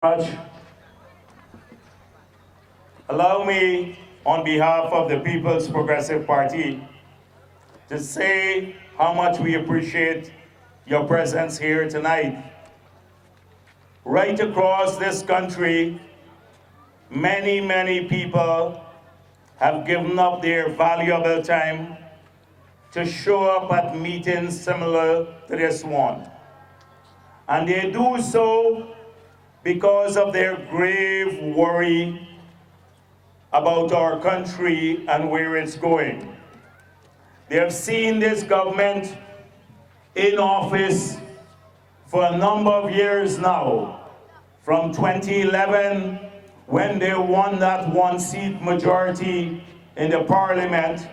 much. Allow me, on behalf of the People's Progressive Party, to say how much we appreciate your presence here tonight. Right across this country, many people have given up their valuable time to show up at meetings similar to this one. And they do so because of their grave worry about our country and where it's going. They have seen this government in office for a number of years now, from 2011, when they won that one-seat majority in the parliament,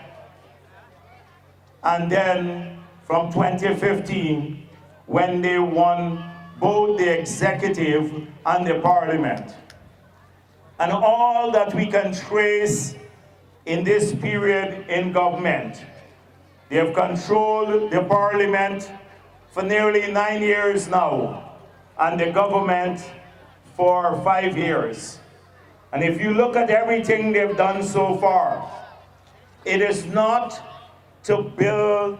and then from 2015, when they won both the executive and the parliament. And all that we can trace in this period in government, they have controlled the parliament for nearly 9 years now, and the government for 5 years. And if you look at everything they've done so far, it is not to build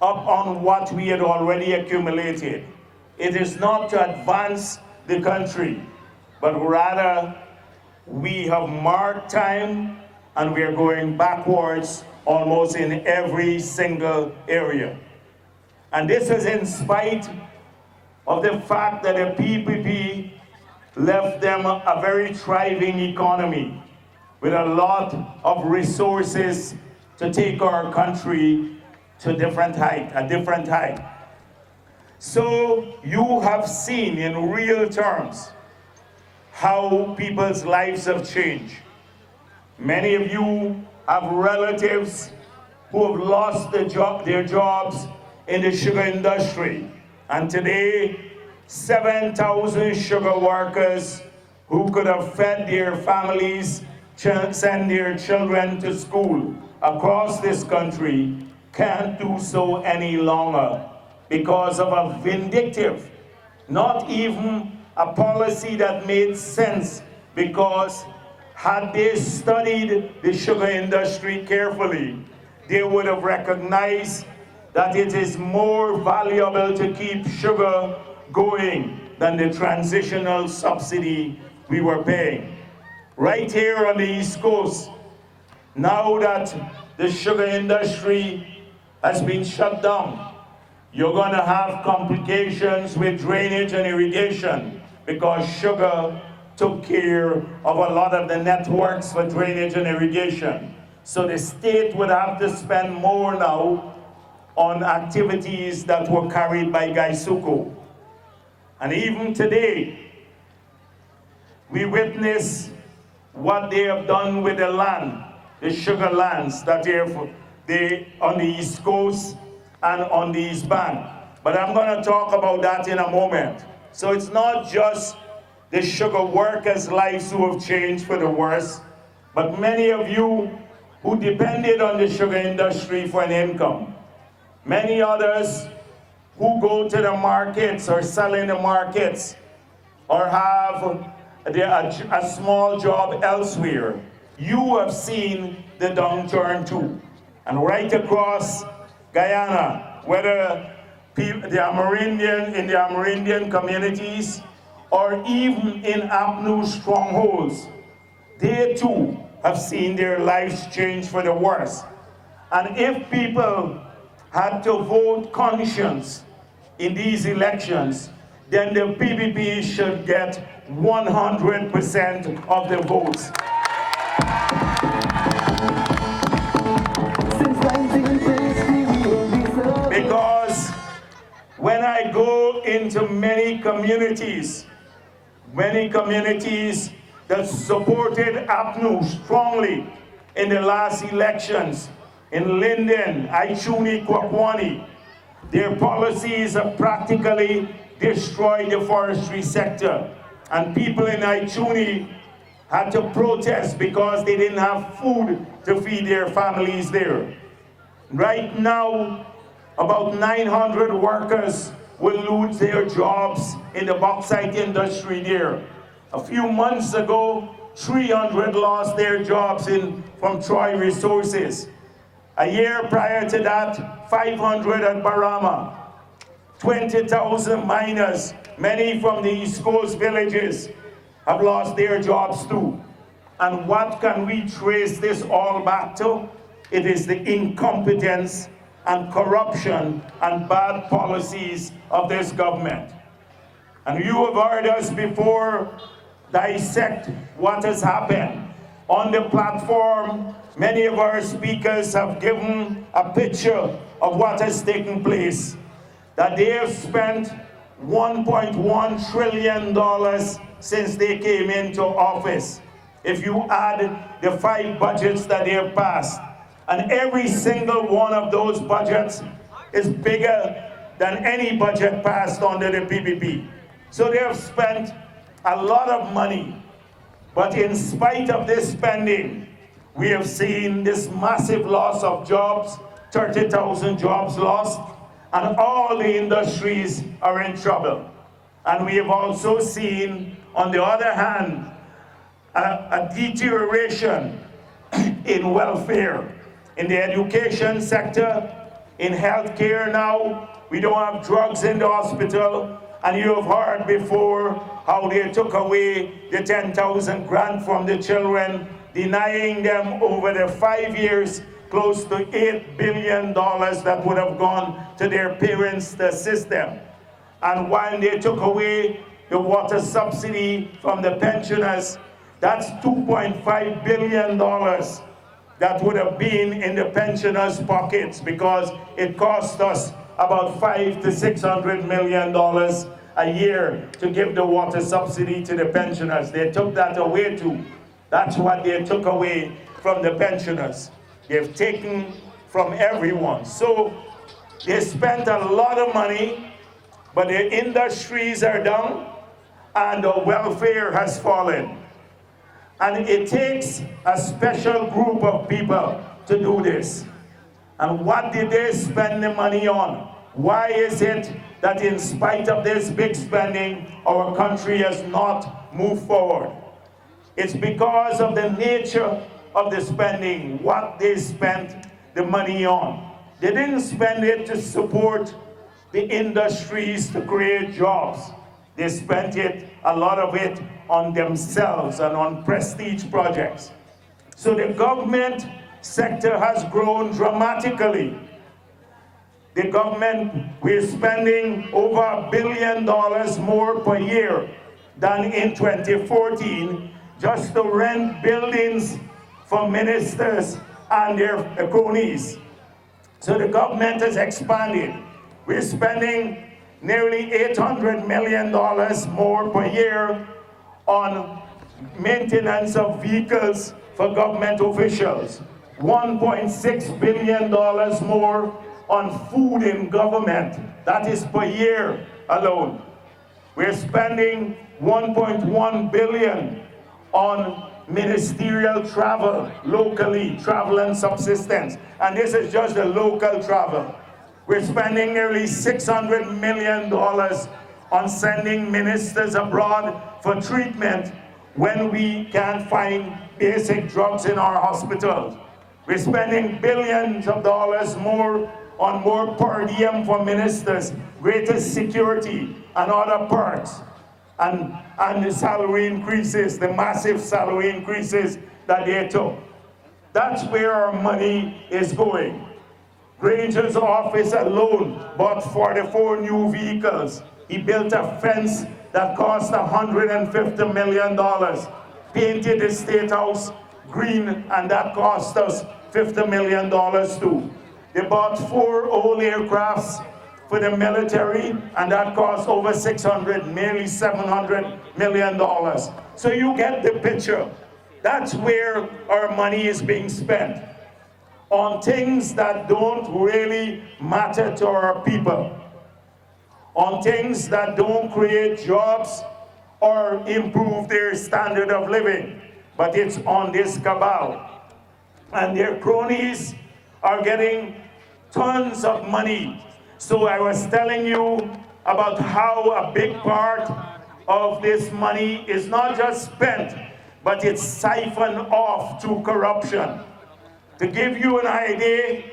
up on what we had already accumulated. It is not to advance the country, but rather we have marked time and we are going backwards almost in every single area. And this is in spite of the fact that the PPP left them a very thriving economy with a lot of resources to take our country to a different height. So you have seen in real terms how people's lives have changed. Many of you have relatives who have lost their jobs in the sugar industry. And today, 7,000 sugar workers who could have fed their families, send their children to school across this country can't do so any longer because of a vindictive, not even a policy that made sense, because had they studied the sugar industry carefully, they would have recognized that it is more valuable to keep sugar going than the transitional subsidy we were paying. Right here on the East Coast, now that the sugar industry has been shut down, you're going to have complications with drainage and irrigation because sugar took care of a lot of the networks for drainage and irrigation. So the state would have to spend more now on activities that were carried by Gaisuko. And even today, we witness what they have done with the land, the sugar lands that they on the East Coast and on the East Bank. But I'm going to talk about that in a moment. So it's not just the sugar workers' lives who have changed for the worse, but many of you who depended on the sugar industry for an income. Many others who go to the markets or sell in the markets or have a small job elsewhere. You have seen the downturn too. And right across Guyana, whether in the Amerindian communities or even in APNU strongholds, they too have seen their lives change for the worse. And if people had to vote conscience in these elections, then the PPP should get 100% of the votes. Because when I go into many communities that supported APNU strongly in the last elections, in Linden, Aichuni, Kwakwani, their policies have practically destroyed the forestry sector. And people in Aichuni had to protest because they didn't have food to feed their families there. Right now, about 900 workers will lose their jobs in the bauxite industry there. A few months ago, 300 lost their jobs from Troy Resources. A year prior to that, 500 at Barama. 20,000 miners, many from the East Coast villages, have lost their jobs too. And what can we trace this all back to? It is the incompetence and corruption and bad policies of this government. And you have heard us before dissect what has happened. On the platform, many of our speakers have given a picture of what has taken place. That they have spent $1.1 trillion since they came into office. If you add the 5 budgets that they have passed, and every single one of those budgets is bigger than any budget passed under the PPP. So they have spent a lot of money, but in spite of this spending, we have seen this massive loss of jobs, 30,000 jobs lost, and all the industries are in trouble. And we have also seen, on the other hand, a deterioration in welfare, in the education sector, in healthcare now. We don't have drugs in the hospital, and you have heard before how they took away the 10,000 grant from the children, denying them over the 5 years close to $8 billion that would have gone to their parents to assist them. And while they took away the water subsidy from the pensioners, that's $2.5 billion that would have been in the pensioners' pockets, because it cost us about $500 to $600 million a year to give the water subsidy to the pensioners. They took that away too. That's what they took away from the pensioners. They've taken from everyone. So they spent a lot of money, but their industries are down and the welfare has fallen. And it takes a special group of people to do this. And what did they spend the money on? Why is it that in spite of this big spending, our country has not moved forward? It's because of the nature of the spending, what they spent the money on. They didn't spend it to support the industries to create jobs. They spent it, a lot of it, on themselves and on prestige projects. So the government sector has grown dramatically. The government, we're spending over $1 billion more per year than in 2014 just to rent buildings for ministers and their cronies. So the government has expanded. We're spending nearly $800 million more per year on maintenance of vehicles for government officials, $1.6 billion more on food in government. That is per year alone. We're spending $1.1 billion on ministerial travel locally, travel and subsistence. And this is just the local travel. We're spending nearly $600 million on sending ministers abroad for treatment when we can't find basic drugs in our hospitals. We're spending billions of dollars more on more per diem for ministers, greater security and other perks, and the salary increases, the massive salary increases that they took. That's where our money is going. Granger's office alone bought 44 new vehicles. He built a fence that cost $150 million, painted the State House green, and that cost us $50 million too. They bought 4 old aircrafts for the military, and that cost over nearly $700 million. So you get the picture. That's where our money is being spent, on things that don't really matter to our people, on things that don't create jobs or improve their standard of living, but it's on this cabal. And their cronies are getting tons of money. So I was telling you about how a big part of this money is not just spent, but it's siphoned off through corruption. To give you an idea,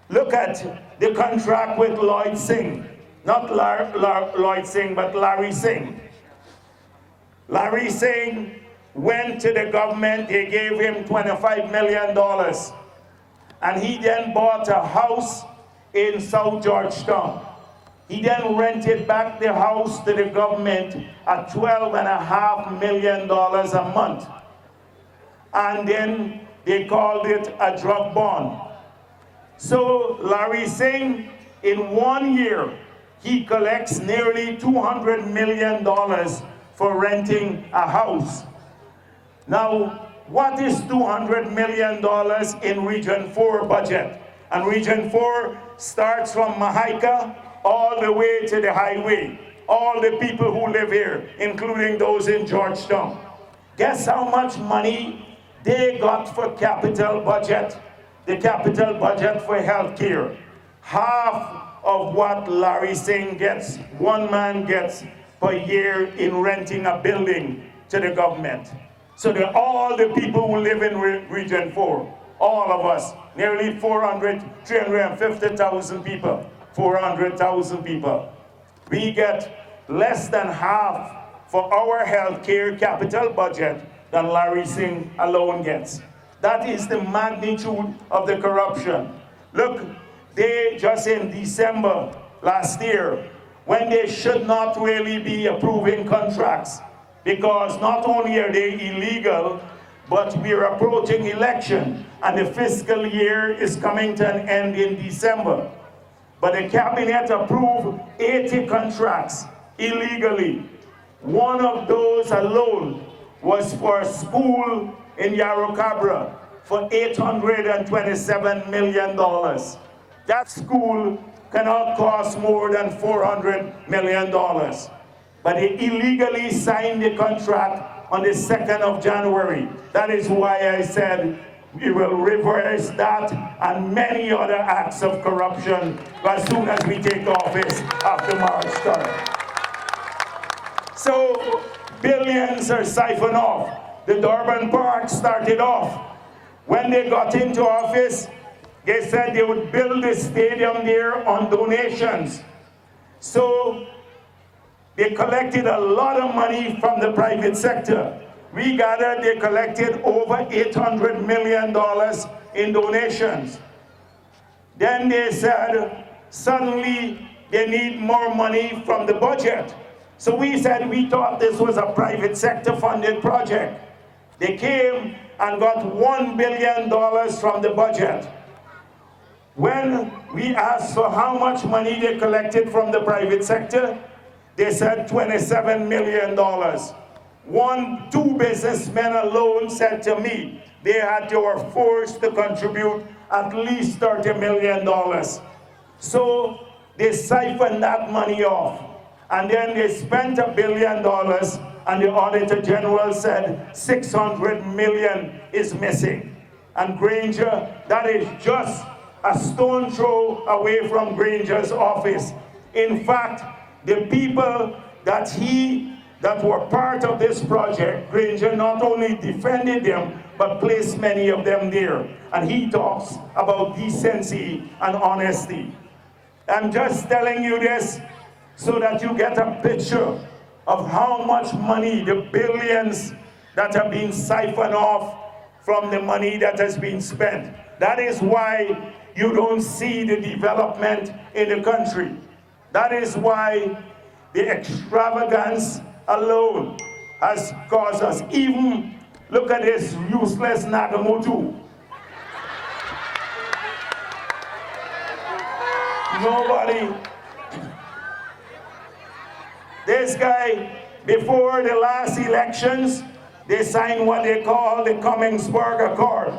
look at the contract with Lloyd Singh. Not Lloyd Singh, but Larry Singh. Larry Singh went to the government, they gave him $25 million. And he then bought a house in South Georgetown. He then rented back the house to the government at $12.5 million a month. And then they called it a drug bond. So Larry Singh, in 1 year, he collects nearly $200 million for renting a house. Now, what is $200 million in Region 4 budget? And Region 4 starts from Mahaica all the way to the highway. All the people who live here, including those in Georgetown. Guess how much money they got for capital budget? The capital budget for healthcare. Half of what Larry Singh gets, one man gets per year in renting a building to the government. So all the people who live in Region 4, all of us, nearly 350,000 people, 400,000 people, we get less than half for our healthcare capital budget than Larry Singh alone gets. That is the magnitude of the corruption. Look, they just in December last year, when they should not really be approving contracts, because not only are they illegal, but we're approaching election, and the fiscal year is coming to an end in December. But the cabinet approved 80 contracts illegally. One of those alone was for a school in Yarro Cabra for $827 million. That school cannot cost more than $400 million. But they illegally signed the contract on the 2nd of January. That is why I said we will reverse that and many other acts of corruption as soon as we take office after March 3rd. So billions are siphoned off. The Durban Park started off. When they got into office, they said they would build a stadium there on donations. So they collected a lot of money from the private sector. We gathered they collected over $800 million in donations. Then they said suddenly they need more money from the budget. So we said we thought this was a private sector funded project. They came and got $1 billion from the budget. When we asked for how much money they collected from the private sector, they said $27 million. Two businessmen alone said to me they were forced to contribute at least $30 million. So they siphoned that money off. And then they spent $1 billion, and the Auditor General said $600 million is missing. And Granger, that is just a stone throw away from Granger's office. In fact, the people that were part of this project, Granger not only defended them, but placed many of them there. And he talks about decency and honesty. I'm just telling you this so that you get a picture of how much money, the billions that have been siphoned off from the money that has been spent. That is why you don't see the development in the country. That is why the extravagance alone has caused us. Even look at this useless Nagamotu. Nobody. This guy, before the last elections, they signed what they call the Commingsburg Accord.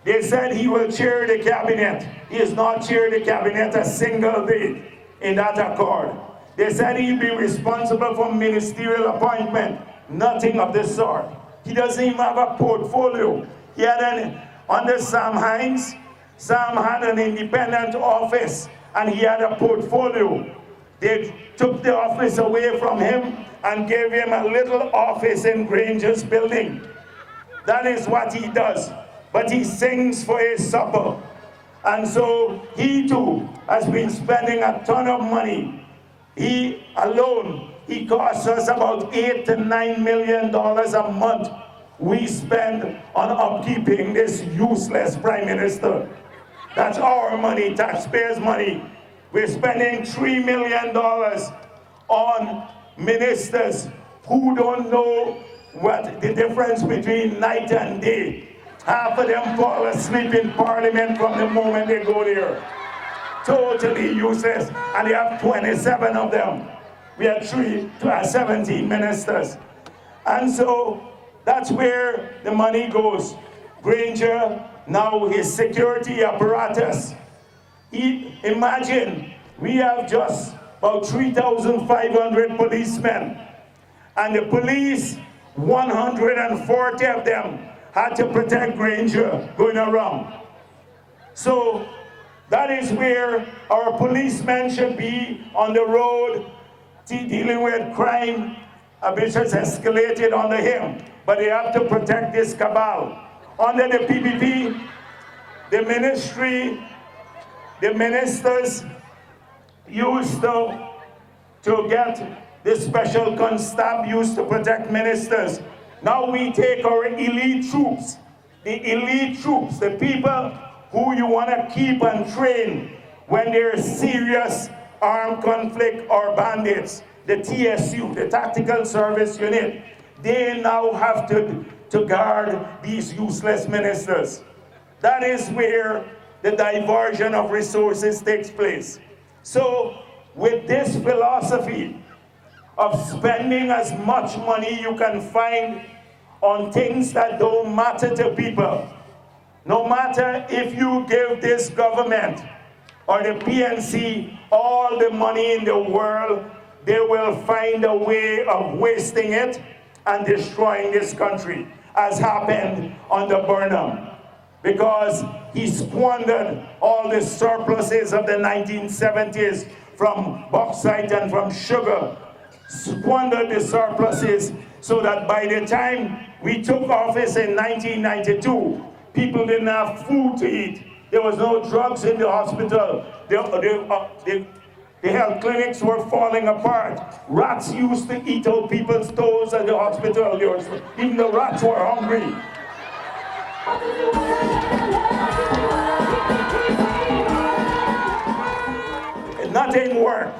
They said he will chair the cabinet. He has not chaired the cabinet a single day in that accord. They said he'd be responsible for ministerial appointment. Nothing of this sort. He doesn't even have a portfolio. He had under Sam Hines, Sam had an independent office and he had a portfolio. They took the office away from him and gave him a little office in Granger's building. That is what he does. But he sings for his supper. And so he too has been spending a ton of money. He alone, he costs us about $8 to $9 million a month we spend on upkeeping this useless prime minister. That's our money, taxpayers' money. We're spending $3 million on ministers who don't know what the difference between night and day. Half of them fall asleep in Parliament from the moment they go there. Totally useless, and they have 27 of them. We had 17 ministers. And so that's where the money goes. Granger, now his security apparatus. Imagine, we have just about 3,500 policemen, and the police, 140 of them had to protect Granger going around. So that is where our policemen should be on the road dealing with crime, which has escalated under him. But they have to protect this cabal. Under the PPP, the ministers used to get the special constab used to protect ministers. Now we take our elite troops, the people who you want to keep and train when there's serious armed conflict or bandits, the TSU, the Tactical Service Unit. They now have to guard these useless ministers. That is where the diversion of resources takes place. So with this philosophy of spending as much money you can find on things that don't matter to people, no matter if you give this government or the PNC all the money in the world, they will find a way of wasting it and destroying this country, as happened under Burnham, because he squandered all the surpluses of the 1970s from bauxite and from sugar, squandered the surpluses so that by the time we took office in 1992, people didn't have food to eat. There was no drugs in the hospital. The health clinics were falling apart. Rats used to eat out people's toes at the hospital. Even the rats were hungry. Nothing worked.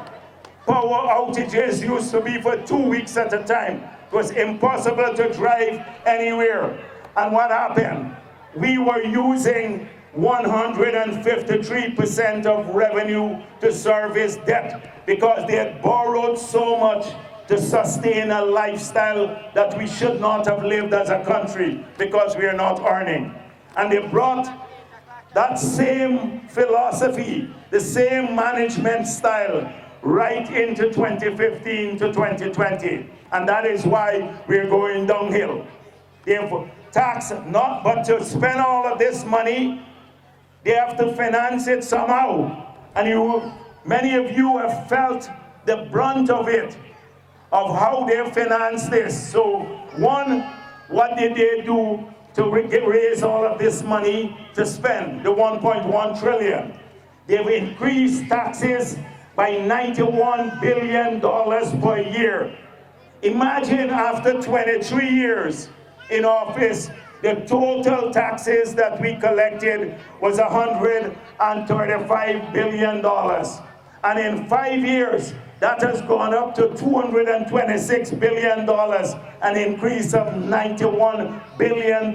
Power outages used to be for 2 weeks at a time. It was impossible to drive anywhere. And what happened? We were using 153% of revenue to service debt because they had borrowed so much to sustain a lifestyle that we should not have lived as a country because we are not earning. And they brought that same philosophy, the same management style right into 2015 to 2020. And that is why we're going downhill. Therefore, tax not, but to spend all of this money, they have to finance it somehow. And many of you have felt the brunt of it, of how they finance this. So one, what did they do to raise all of this money to spend, the 1.1 trillion? They've increased taxes by $91 billion per year. Imagine after 23 years in office, the total taxes that we collected was $135 billion. And in 5 years, that has gone up to $226 billion, an increase of $91 billion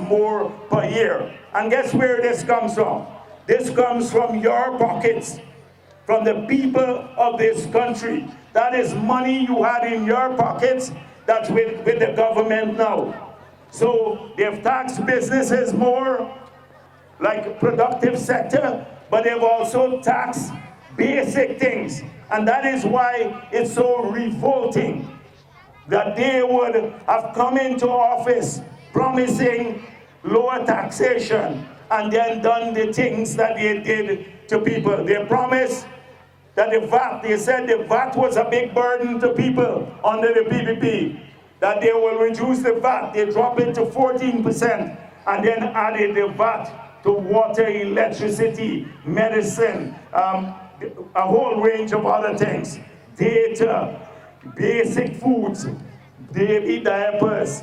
more per year. And guess where this comes from? This comes from your pockets, from the people of this country. That is money you had in your pockets that's with the government now. So they've taxed businesses more, like productive sector, but they've also taxed basic things. And that is why it's so revolting that they would have come into office promising lower taxation and then done the things that they did to people. They promised that the VAT, they said the VAT was a big burden to people under the PPP, that they will reduce the VAT, they drop it to 14%, and then added the VAT to water, electricity, medicine, a whole range of other things, data, basic foods, baby diapers,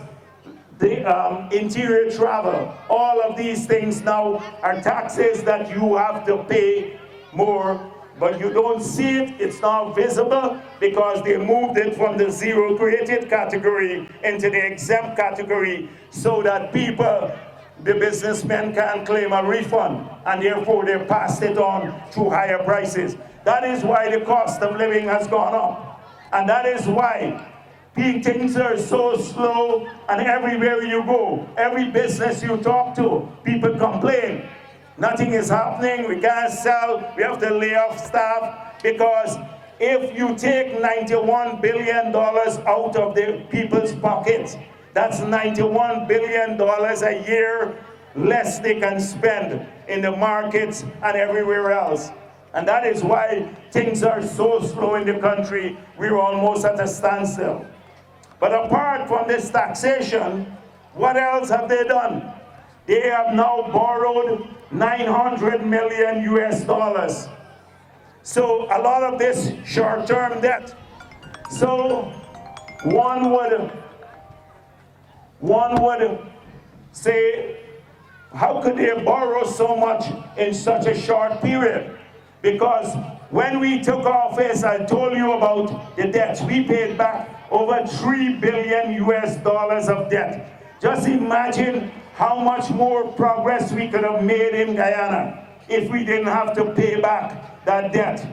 the interior travel. All of these things now are taxes that you have to pay more, but you don't see it, it's not visible, because they moved it from the zero graded category into the exempt category so that people, the businessmen, can claim a refund, and therefore they passed it on through higher prices. That is why the cost of living has gone up, and that is why things are so slow, and everywhere you go, every business you talk to, people complain. Nothing is happening, we can't sell, we have to lay off staff, because if you take $91 billion out of the people's pockets, that's $91 billion a year less they can spend in the markets and everywhere else. And that is why things are so slow in the country, we're almost at a standstill. But apart from this taxation, what else have they done? They have now borrowed 900 million US dollars. So a lot of this short-term debt. So one would say, how could they borrow so much in such a short period? Because when we took office, I told you about the debts. We paid back over 3 billion US dollars of debt. Just imagine how much more progress we could have made in Guyana if we didn't have to pay back that debt.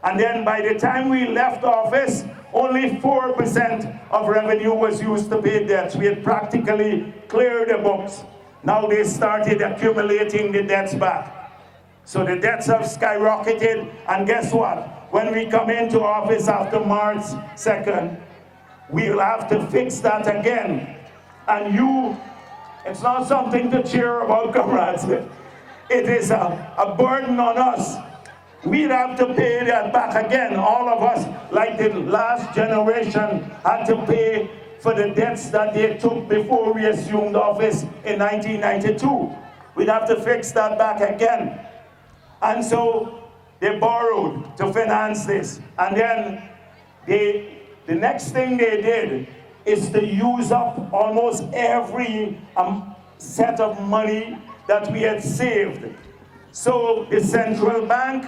And then by the time we left office, only 4% of revenue was used to pay debts. We had practically cleared the books. Now they started accumulating the debts back. So the debts have skyrocketed, and guess what? When we come into office after March 2nd, we'll have to fix that again. And it's not something to cheer about, comrades. It is a burden on us. We'd have to pay that back again. All of us, like the last generation, had to pay for the debts that they took before we assumed office in 1992. We'd have to fix that back again. And so they borrowed to finance this. And then the next thing they did is to use up almost every set of money that we had saved. So the central bank,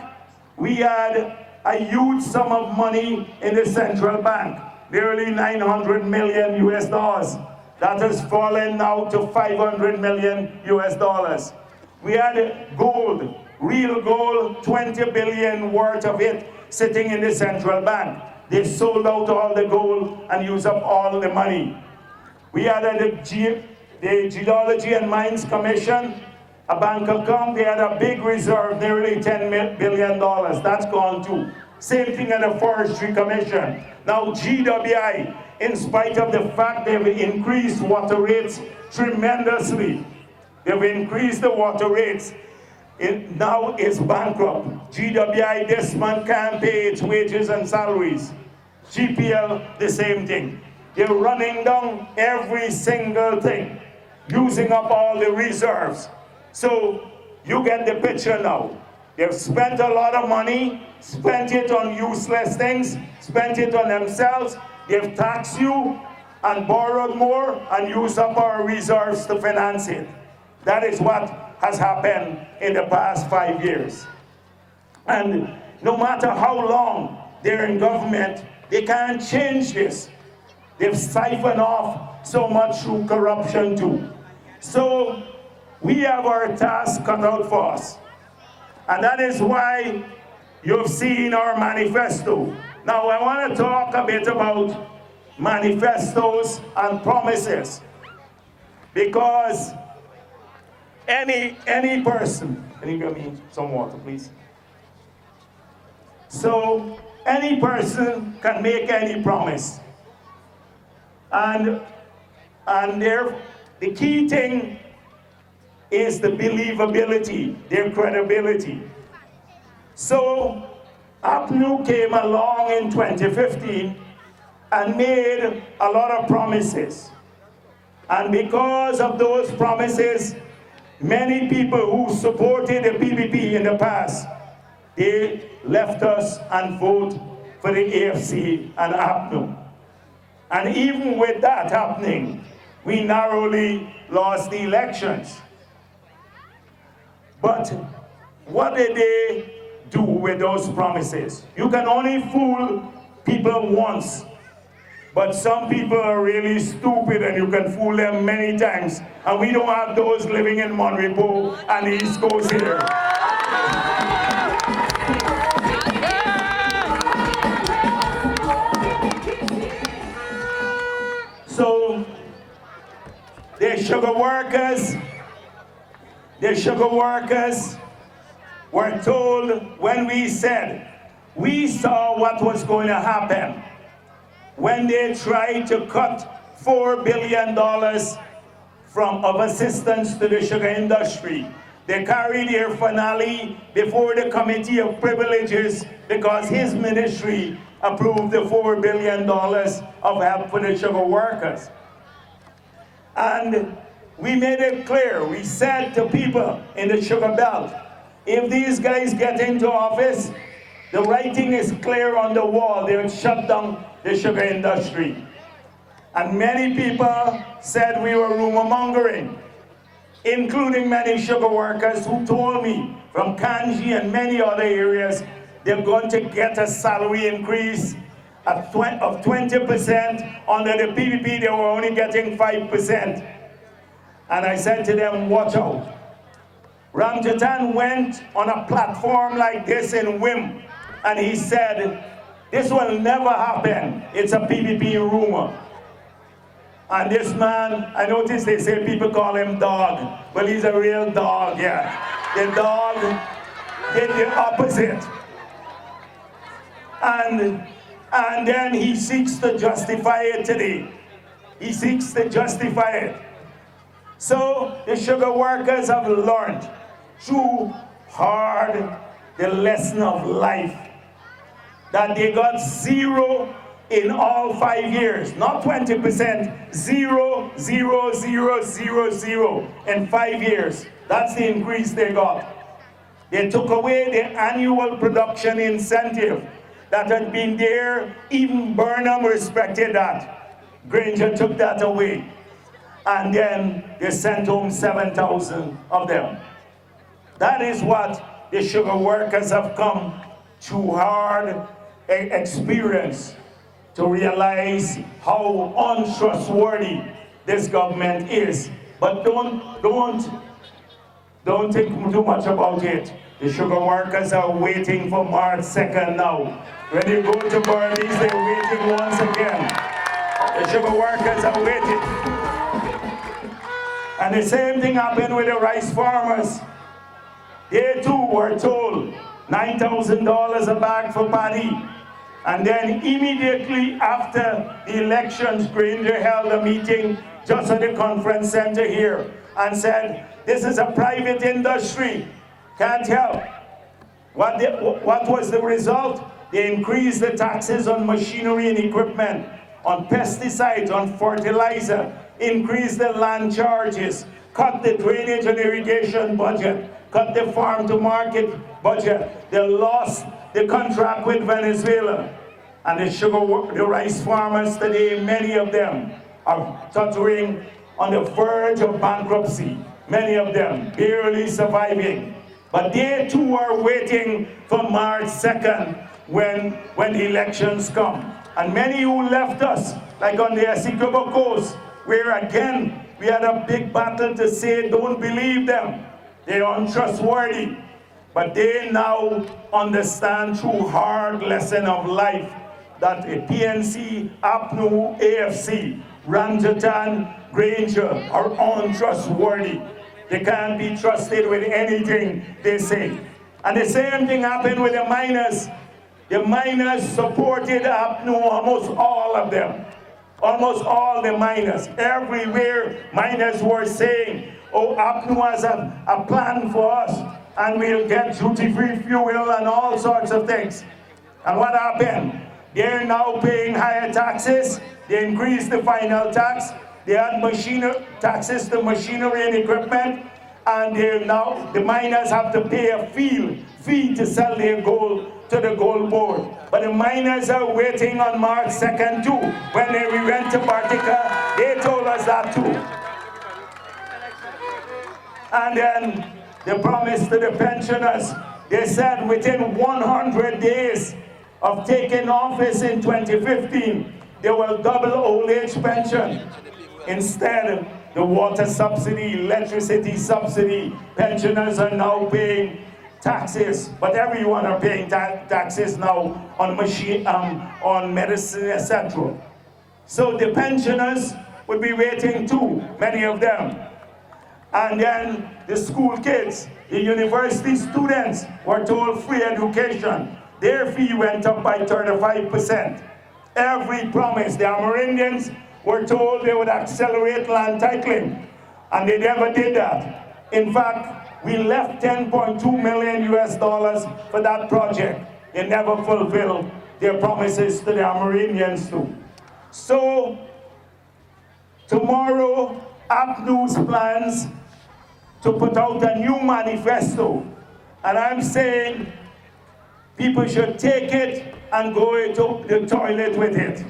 we had a huge sum of money in the central bank, nearly 900 million US dollars. That has fallen now to 500 million US dollars. We had gold, real gold, 20 billion worth of it sitting in the central bank. They sold out all the gold and used up all the money. We had the Geology and Mines Commission, a bank account, they had a big reserve, nearly $10 billion. That's gone too. Same thing at the Forestry Commission. Now GWI, in spite of the fact they've increased water rates tremendously, they've increased the water rates, it now is bankrupt. GWI this month can't pay its wages and salaries. GPL, the same thing. They're running down every single thing, using up all the reserves. So you get the picture now. They've spent a lot of money, spent it on useless things, spent it on themselves. They've taxed you and borrowed more and used up our reserves to finance it. That is what has happened in the past 5 years. And no matter how long they're in government, they can't change this. They've siphoned off so much through corruption too. So we have our task cut out for us. And that is why you've seen our manifesto. Now I want to talk a bit about manifestos and promises. Because any person, can you give me some water, please? So any person can make any promise. And the key thing is the believability, their credibility. So APNU came along in 2015 and made a lot of promises. And because of those promises, many people who supported the PPP in the past, they left us and voted for the AFC and APNU. And even with that happening, we narrowly lost the elections. But what did they do with those promises? You can only fool people once, but some people are really stupid and you can fool them many times. And we don't have those living in Monrepo and the East Coast here. So, the sugar workers were told when we said, we saw what was going to happen when they tried to cut $4 billion of assistance to the sugar industry. They carried their finale before the Committee of Privileges because his ministry approved the $4 billion of help for the sugar workers. And we made it clear, we said to people in the sugar belt, if these guys get into office, the writing is clear on the wall, they'll shut down the sugar industry. And many people said we were rumor mongering, including many sugar workers who told me from Kanji and many other areas, they're going to get a salary increase of 20%. Under the PPP, they were only getting 5%. And I said to them, watch out. Ramjatan went on a platform like this in WIM, and he said, this will never happen. It's a PPP rumor. And this man, I noticed they say people call him dog, but he's a real dog, yeah. The dog did the opposite. And then he seeks to justify it today. He seeks to justify it. So the sugar workers have learned through hard the lesson of life that they got 0 in all 5 years, not 20%, 0, 0, 0, 0, 0 in 5 years. That's the increase they got. They took away the annual production incentive that had been there. Even Burnham respected that. Granger took that away. And then they sent home 7,000 of them. That is what the sugar workers have come through hard experience to realize how untrustworthy this government is. But don't think too much about it. The sugar workers are waiting for March 2nd now. When you go to Berlin, they're waiting once again. The sugar workers are waiting. And the same thing happened with the rice farmers. They too were told $9,000 a bag for paddy. And then immediately after the elections, Granger held a meeting just at the conference center here and said, this is a private industry, can't help. What was the result? They increased the taxes on machinery and equipment, on pesticides, on fertilizer, increased the land charges, cut the drainage and irrigation budget, cut the farm to market budget. They lost the contract with Venezuela. And the rice farmers today, many of them are tottering on the verge of bankruptcy. Many of them barely surviving. But they too are waiting for March 2nd when the elections come. And many who left us, like on the Essequibo Coast, where again, we had a big battle to say, don't believe them. They're untrustworthy. But they now understand through hard lesson of life that a PNC, APNU, AFC, Ramjatan, Granger are untrustworthy. They can't be trusted with anything they say. And the same thing happened with the miners. The miners supported APNU, almost all of them. Almost all the miners. Everywhere miners were saying, oh, APNU has a plan for us, and we'll get duty-free fuel and all sorts of things. And what happened? They're now paying higher taxes. They increased the final tax. They had taxes to machinery and equipment. And now the miners have to pay a fee to sell their gold to the gold board. But the miners are waiting on March 2nd too. When we went to Bartica, they told us that too. And then the promise to the pensioners, they said within 100 days of taking office in 2015, they will double old age pension. Instead, the water subsidy, electricity subsidy, pensioners are now paying taxes, but everyone are paying taxes now on medicine, etc. So the pensioners would be waiting too, many of them. And then the school kids, the university students were told free education. Their fee went up by 35%. Every promise, the Amerindians were told they would accelerate land titling, and they never did that. In fact, we left $10.2 million for that project. They never fulfilled their promises to the Amerindians too. So, tomorrow, APNU's plans to put out a new manifesto. And I'm saying people should take it and go into the toilet with it.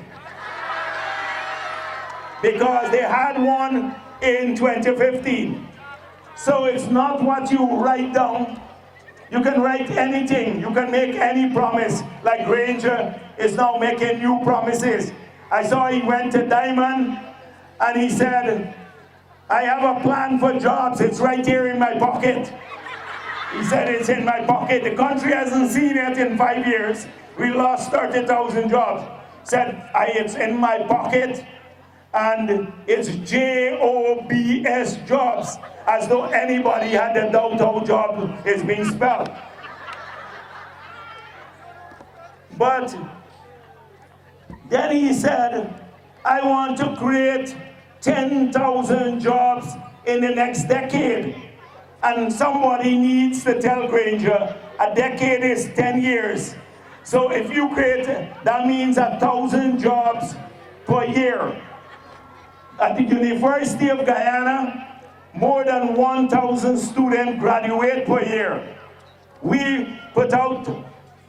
Because they had one in 2015. So it's not what you write down. You can write anything. You can make any promise. Like Granger is now making new promises. I saw he went to Diamond and he said, I have a plan for jobs. It's right here in my pocket. He said it's in my pocket. The country hasn't seen it in 5 years. We lost 30,000 jobs. Said, it's in my pocket. And it's J-O-B-S jobs, as though anybody had to doubt how job is being spelled. But then he said, I want to create 10,000 jobs in the next decade. And somebody needs to tell Granger, a decade is 10 years. So if you create, that means 1,000 jobs per year. At the University of Guyana, more than 1,000 students graduate per year. We put out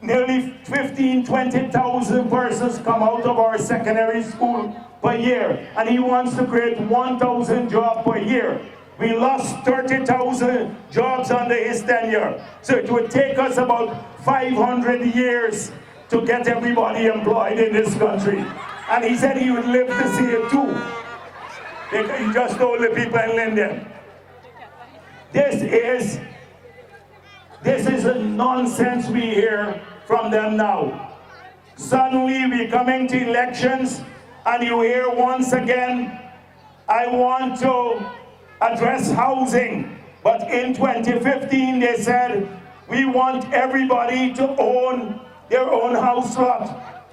nearly 20,000 persons come out of our secondary school per year. And he wants to create 1,000 jobs per year. We lost 30,000 jobs under his tenure. So it would take us about 500 years to get everybody employed in this country. And he said he would live to see it too. He just told the people in Linden. This is a nonsense we hear from them now. Suddenly we're coming to elections and you hear once again, I want to address housing. But in 2015 they said, we want everybody to own their own house lot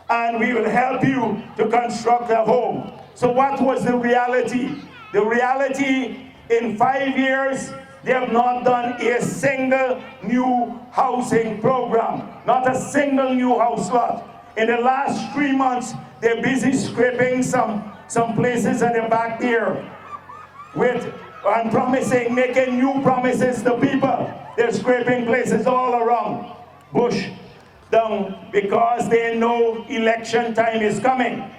and we will help you to construct a home. So what was the reality? The reality, in 5 years, they have not done a single new housing program. Not a single new house lot. In the last 3 months, they're busy scraping some places at the back there and promising, making new promises to people. They're scraping places all around Bush down because they know election time is coming.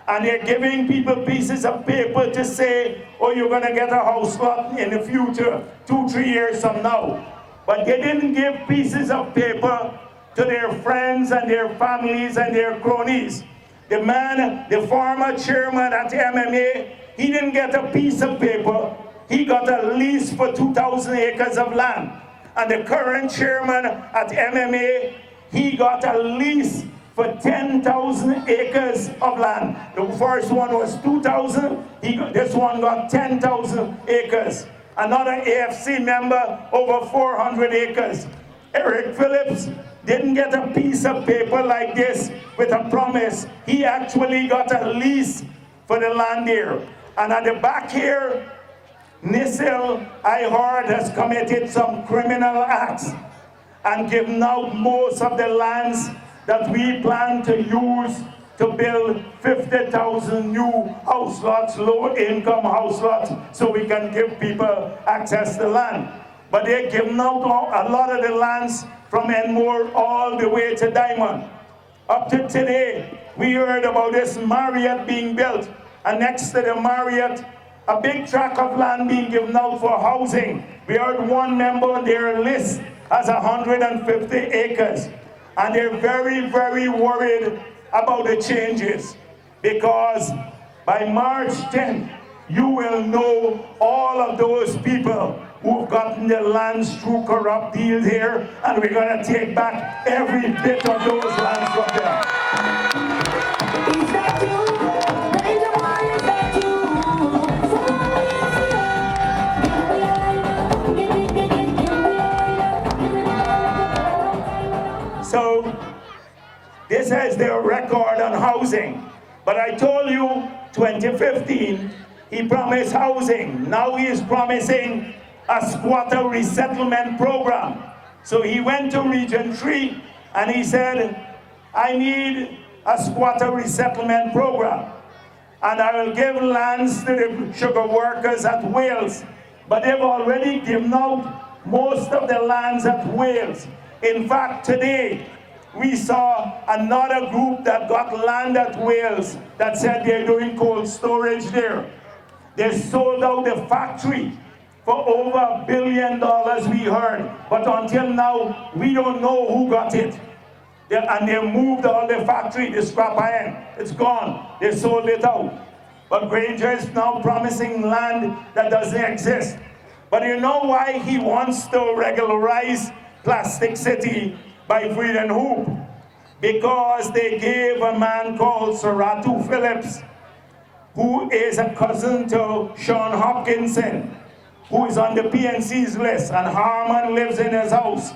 And they're giving people pieces of paper to say, oh, you're going to get a house lot in the future, 2-3 years from now. But they didn't give pieces of paper to their friends and their families and their cronies. The man, the former chairman at MMA, he didn't get a piece of paper. He got a lease for 2,000 acres of land. And the current chairman at MMA, he got a lease for 10,000 acres of land. The first one was 2,000, this one got 10,000 acres. Another AFC member, over 400 acres. Eric Phillips didn't get a piece of paper like this with a promise. He actually got a lease for the land here. And at the back here, Nisil, I heard, has committed some criminal acts and given out most of the lands that we plan to use to build 50,000 new house lots, low-income house lots, so we can give people access to land. But they're giving out a lot of the lands from Enmore all the way to Diamond. Up to today, we heard about this Marriott being built, and next to the Marriott, a big tract of land being given out for housing. We heard one member on their list has 150 acres, and they're very, very worried about the changes, because by March 10th, you will know all of those people who've gotten their lands through corrupt deals here, and we're going to take back every bit of those lands from them. Is that you? Is that you? So, this is their record on housing. But I told you, 2015, he promised housing. Now he is promising a squatter resettlement program. So he went to Region 3 and he said, I need a squatter resettlement program. And I will give lands to the sugar workers at Wales. But they've already given out most of the lands at Wales. In fact, today, we saw another group that got land at Wales that said they're doing cold storage there. They sold out the factory for over $1 billion, we heard. But until now, we don't know who got it. And they moved all the factory, the scrap iron. It's gone. They sold it out. But Granger is now promising land that doesn't exist. But you know why he wants to regularize Plastic City by Freedom Hoop? Because they gave a man called Saratu Phillips, who is a cousin to Sean Hopkinson, who is on the PNC's list, and Harman lives in his house.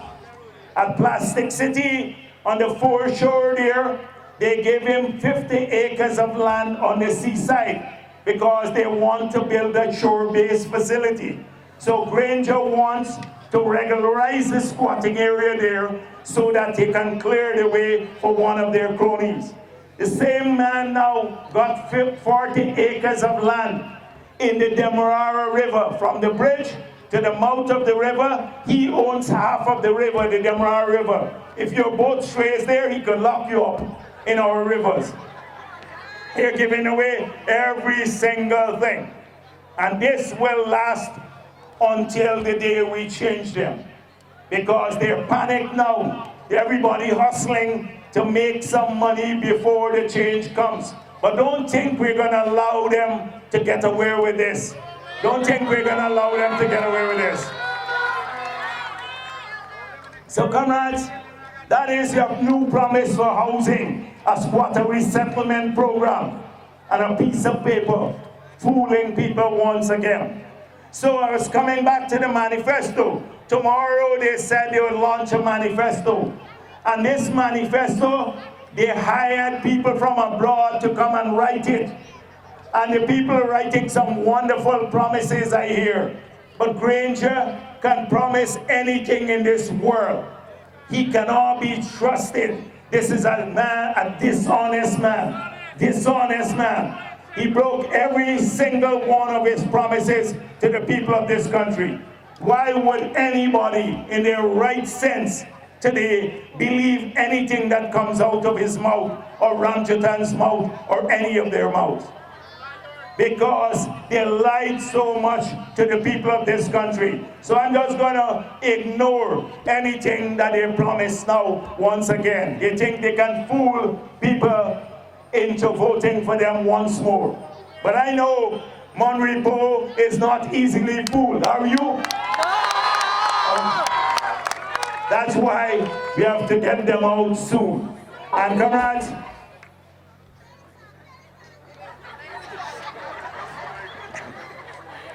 At Plastic City, on the foreshore there, they gave him 50 acres of land on the seaside because they want to build a shore-based facility. So Granger wants to regularize the squatting area there so that he can clear the way for one of their cronies. The same man now got 40 acres of land in the Demerara River. From the bridge to the mouth of the river, he owns half of the river, the Demerara River. If your boat strays there, he could lock you up in our rivers. They're giving away every single thing. And this will last until the day we change them. Because they're panicked now. Everybody hustling to make some money before the change comes. But don't think we're going to allow them to get away with this. Don't think we're going to allow them to get away with this. So comrades, that is your new promise for housing, a squatter resettlement program, and a piece of paper fooling people once again. So I was coming back to the manifesto. Tomorrow they said they would launch a manifesto. And this manifesto, they hired people from abroad to come and write it. And the people are writing some wonderful promises, I hear. But Granger can promise anything in this world. He cannot be trusted. This is a man, a dishonest man. Dishonest man. He broke every single one of his promises to the people of this country. Why would anybody in their right sense today believe anything that comes out of his mouth or Ramchatan's mouth or any of their mouths? Because they lied so much to the people of this country. So I'm just going to ignore anything that they promise now once again. They think they can fool people into voting for them once more. But I know Monrepo is not easily fooled. Are you? That's why we have to get them out soon. And comrades,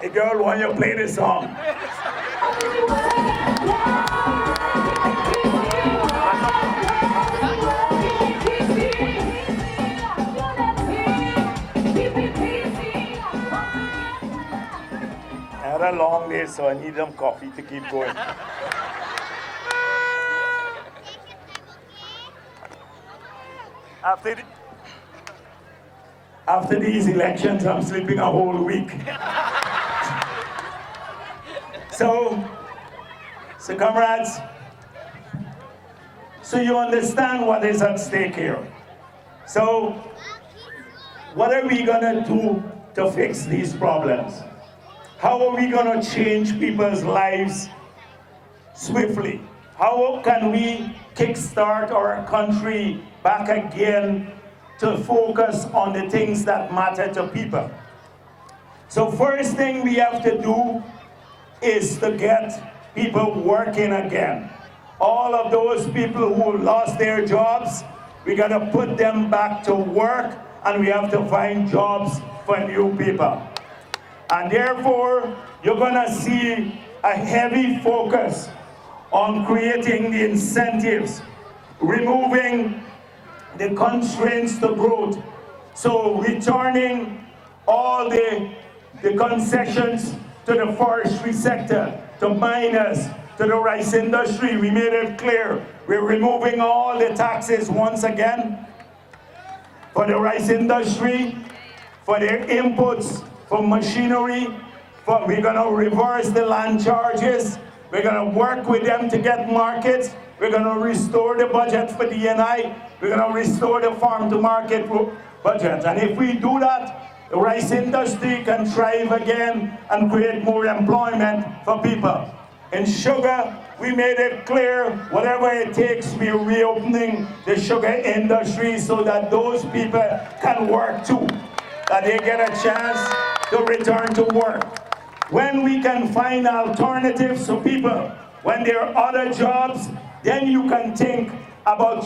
hey girl, why you play this song? I had a long day, so I need some coffee to keep going. After, after these elections, I'm sleeping a whole week. So comrades, so you understand what is at stake here. So what are we gonna do to fix these problems? How are we gonna change people's lives swiftly? How can we kickstart our country back again to focus on the things that matter to people? So first thing we have to do is to get people working again. All of those people who lost their jobs, we gotta put them back to work, and we have to find jobs for new people. And therefore, you're gonna see a heavy focus on creating the incentives, removing the constraints to growth. So returning all the concessions to the forestry sector, to miners, to the rice industry. We made it clear. We're removing all the taxes once again for the rice industry, for their inputs, for machinery. We're gonna reverse the land charges. We're gonna work with them to get markets. We're gonna restore the budget for DNI. We're gonna restore the farm to market budget. And if we do that, the rice industry can thrive again and create more employment for people. In sugar, we made it clear, whatever it takes, we're reopening the sugar industry so that those people can work too, that they get a chance to return to work. When we can find alternatives to people, when there are other jobs, then you can think about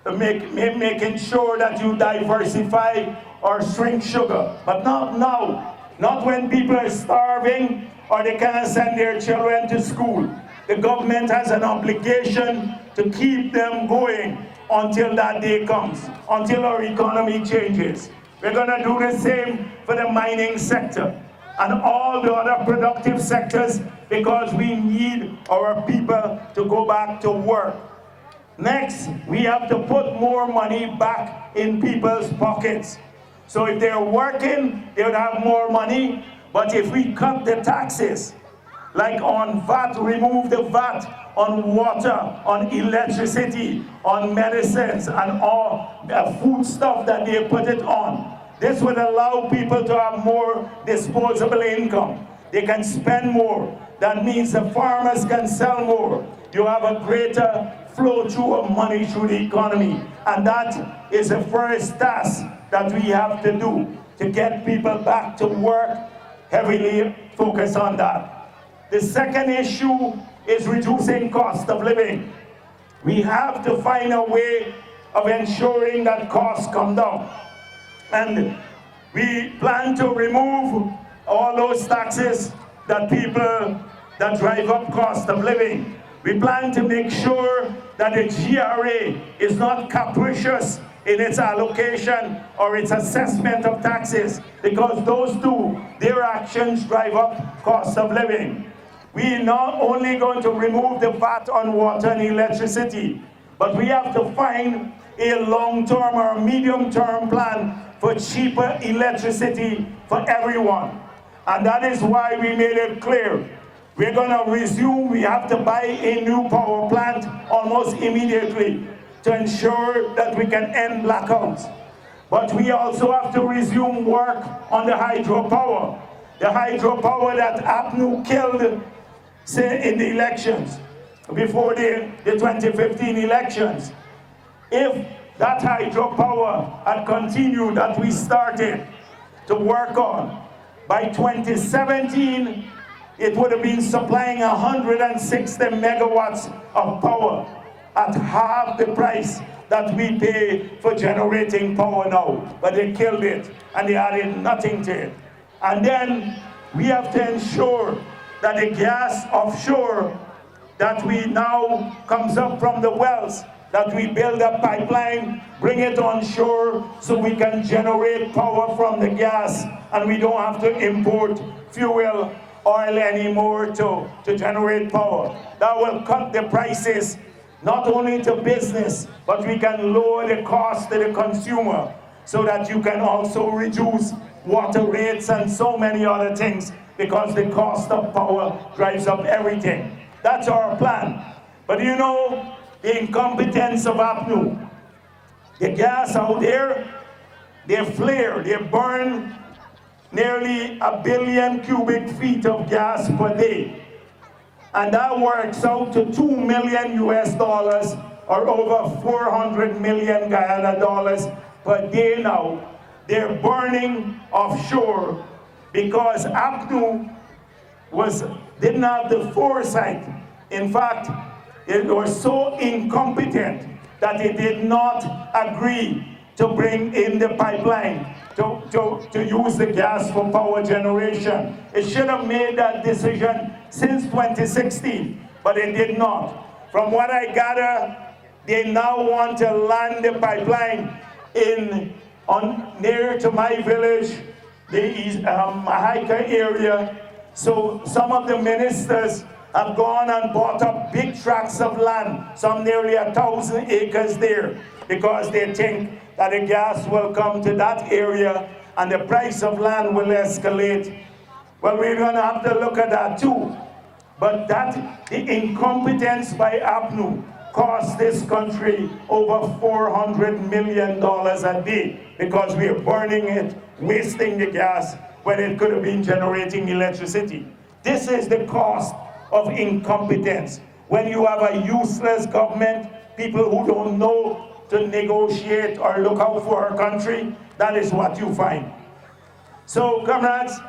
making sure that you diversify or shrink sugar. But not now, not when people are starving or they cannot send their children to school. The government has an obligation to keep them going until that day comes, until our economy changes. We're gonna do the same for the mining sector and all the other productive sectors, because we need our people to go back to work. Next, we have to put more money back in people's pockets. So if they're working, they would have more money, but if we cut the taxes, like on VAT, remove the VAT on water, on electricity, on medicines, and all the food stuff that they put it on, this would allow people to have more disposable income. They can spend more. That means the farmers can sell more. You have a greater flow through of money through the economy. And that is the first task that we have to do, to get people back to work, heavily focus on that. The second issue is reducing cost of living. We have to find a way of ensuring that costs come down. And we plan to remove all those taxes that drive up cost of living. We plan to make sure that the GRA is not capricious in its allocation or its assessment of taxes, because those two, their actions drive up cost of living. We're not only going to remove the VAT on water and electricity, but we have to find a long-term or medium-term plan for cheaper electricity for everyone. And that is why we made it clear. We're gonna resume, we have to buy a new power plant almost immediately to ensure that we can end blackouts. But we also have to resume work on the hydropower. The hydropower that APNU killed in the elections, before the 2015 elections. If that hydropower had continued that we started to work on, by 2017, it would have been supplying 160 megawatts of power at half the price that we pay for generating power now. But they killed it, and they added nothing to it. And then we have to ensure that the gas offshore that we now comes up from the wells, that we build a pipeline, bring it on shore so we can generate power from the gas, and we don't have to import fuel oil anymore to generate power. That will cut the prices not only to business, but we can lower the cost to the consumer so that you can also reduce water rates and so many other things, because the cost of power drives up everything. That's our plan. But you know, the incompetence of APNU, the gas out there, they flare, they burn nearly 1 billion cubic feet of gas per day. And that works out to $2 million US dollars, or over 400 million Guyana dollars per day now. They're burning offshore because APNU didn't have the foresight. In fact, it was so incompetent that it did not agree to bring in the pipeline to use the gas for power generation. It should have made that decision since 2016, but it did not. From what I gather, they now want to land the pipeline near to my village, the Mahaica area. So some of the ministers have gone and bought up big tracts of land, some nearly 1,000 acres there, because they think that the gas will come to that area and the price of land will escalate. Well, we're going to have to look at that too. But the incompetence by APNU cost this country over $400 million a day, because we are burning it, wasting the gas when it could have been generating electricity. This is the cost of incompetence. When you have a useless government, people who don't know to negotiate or look out for our country, that is what you find. So, comrades,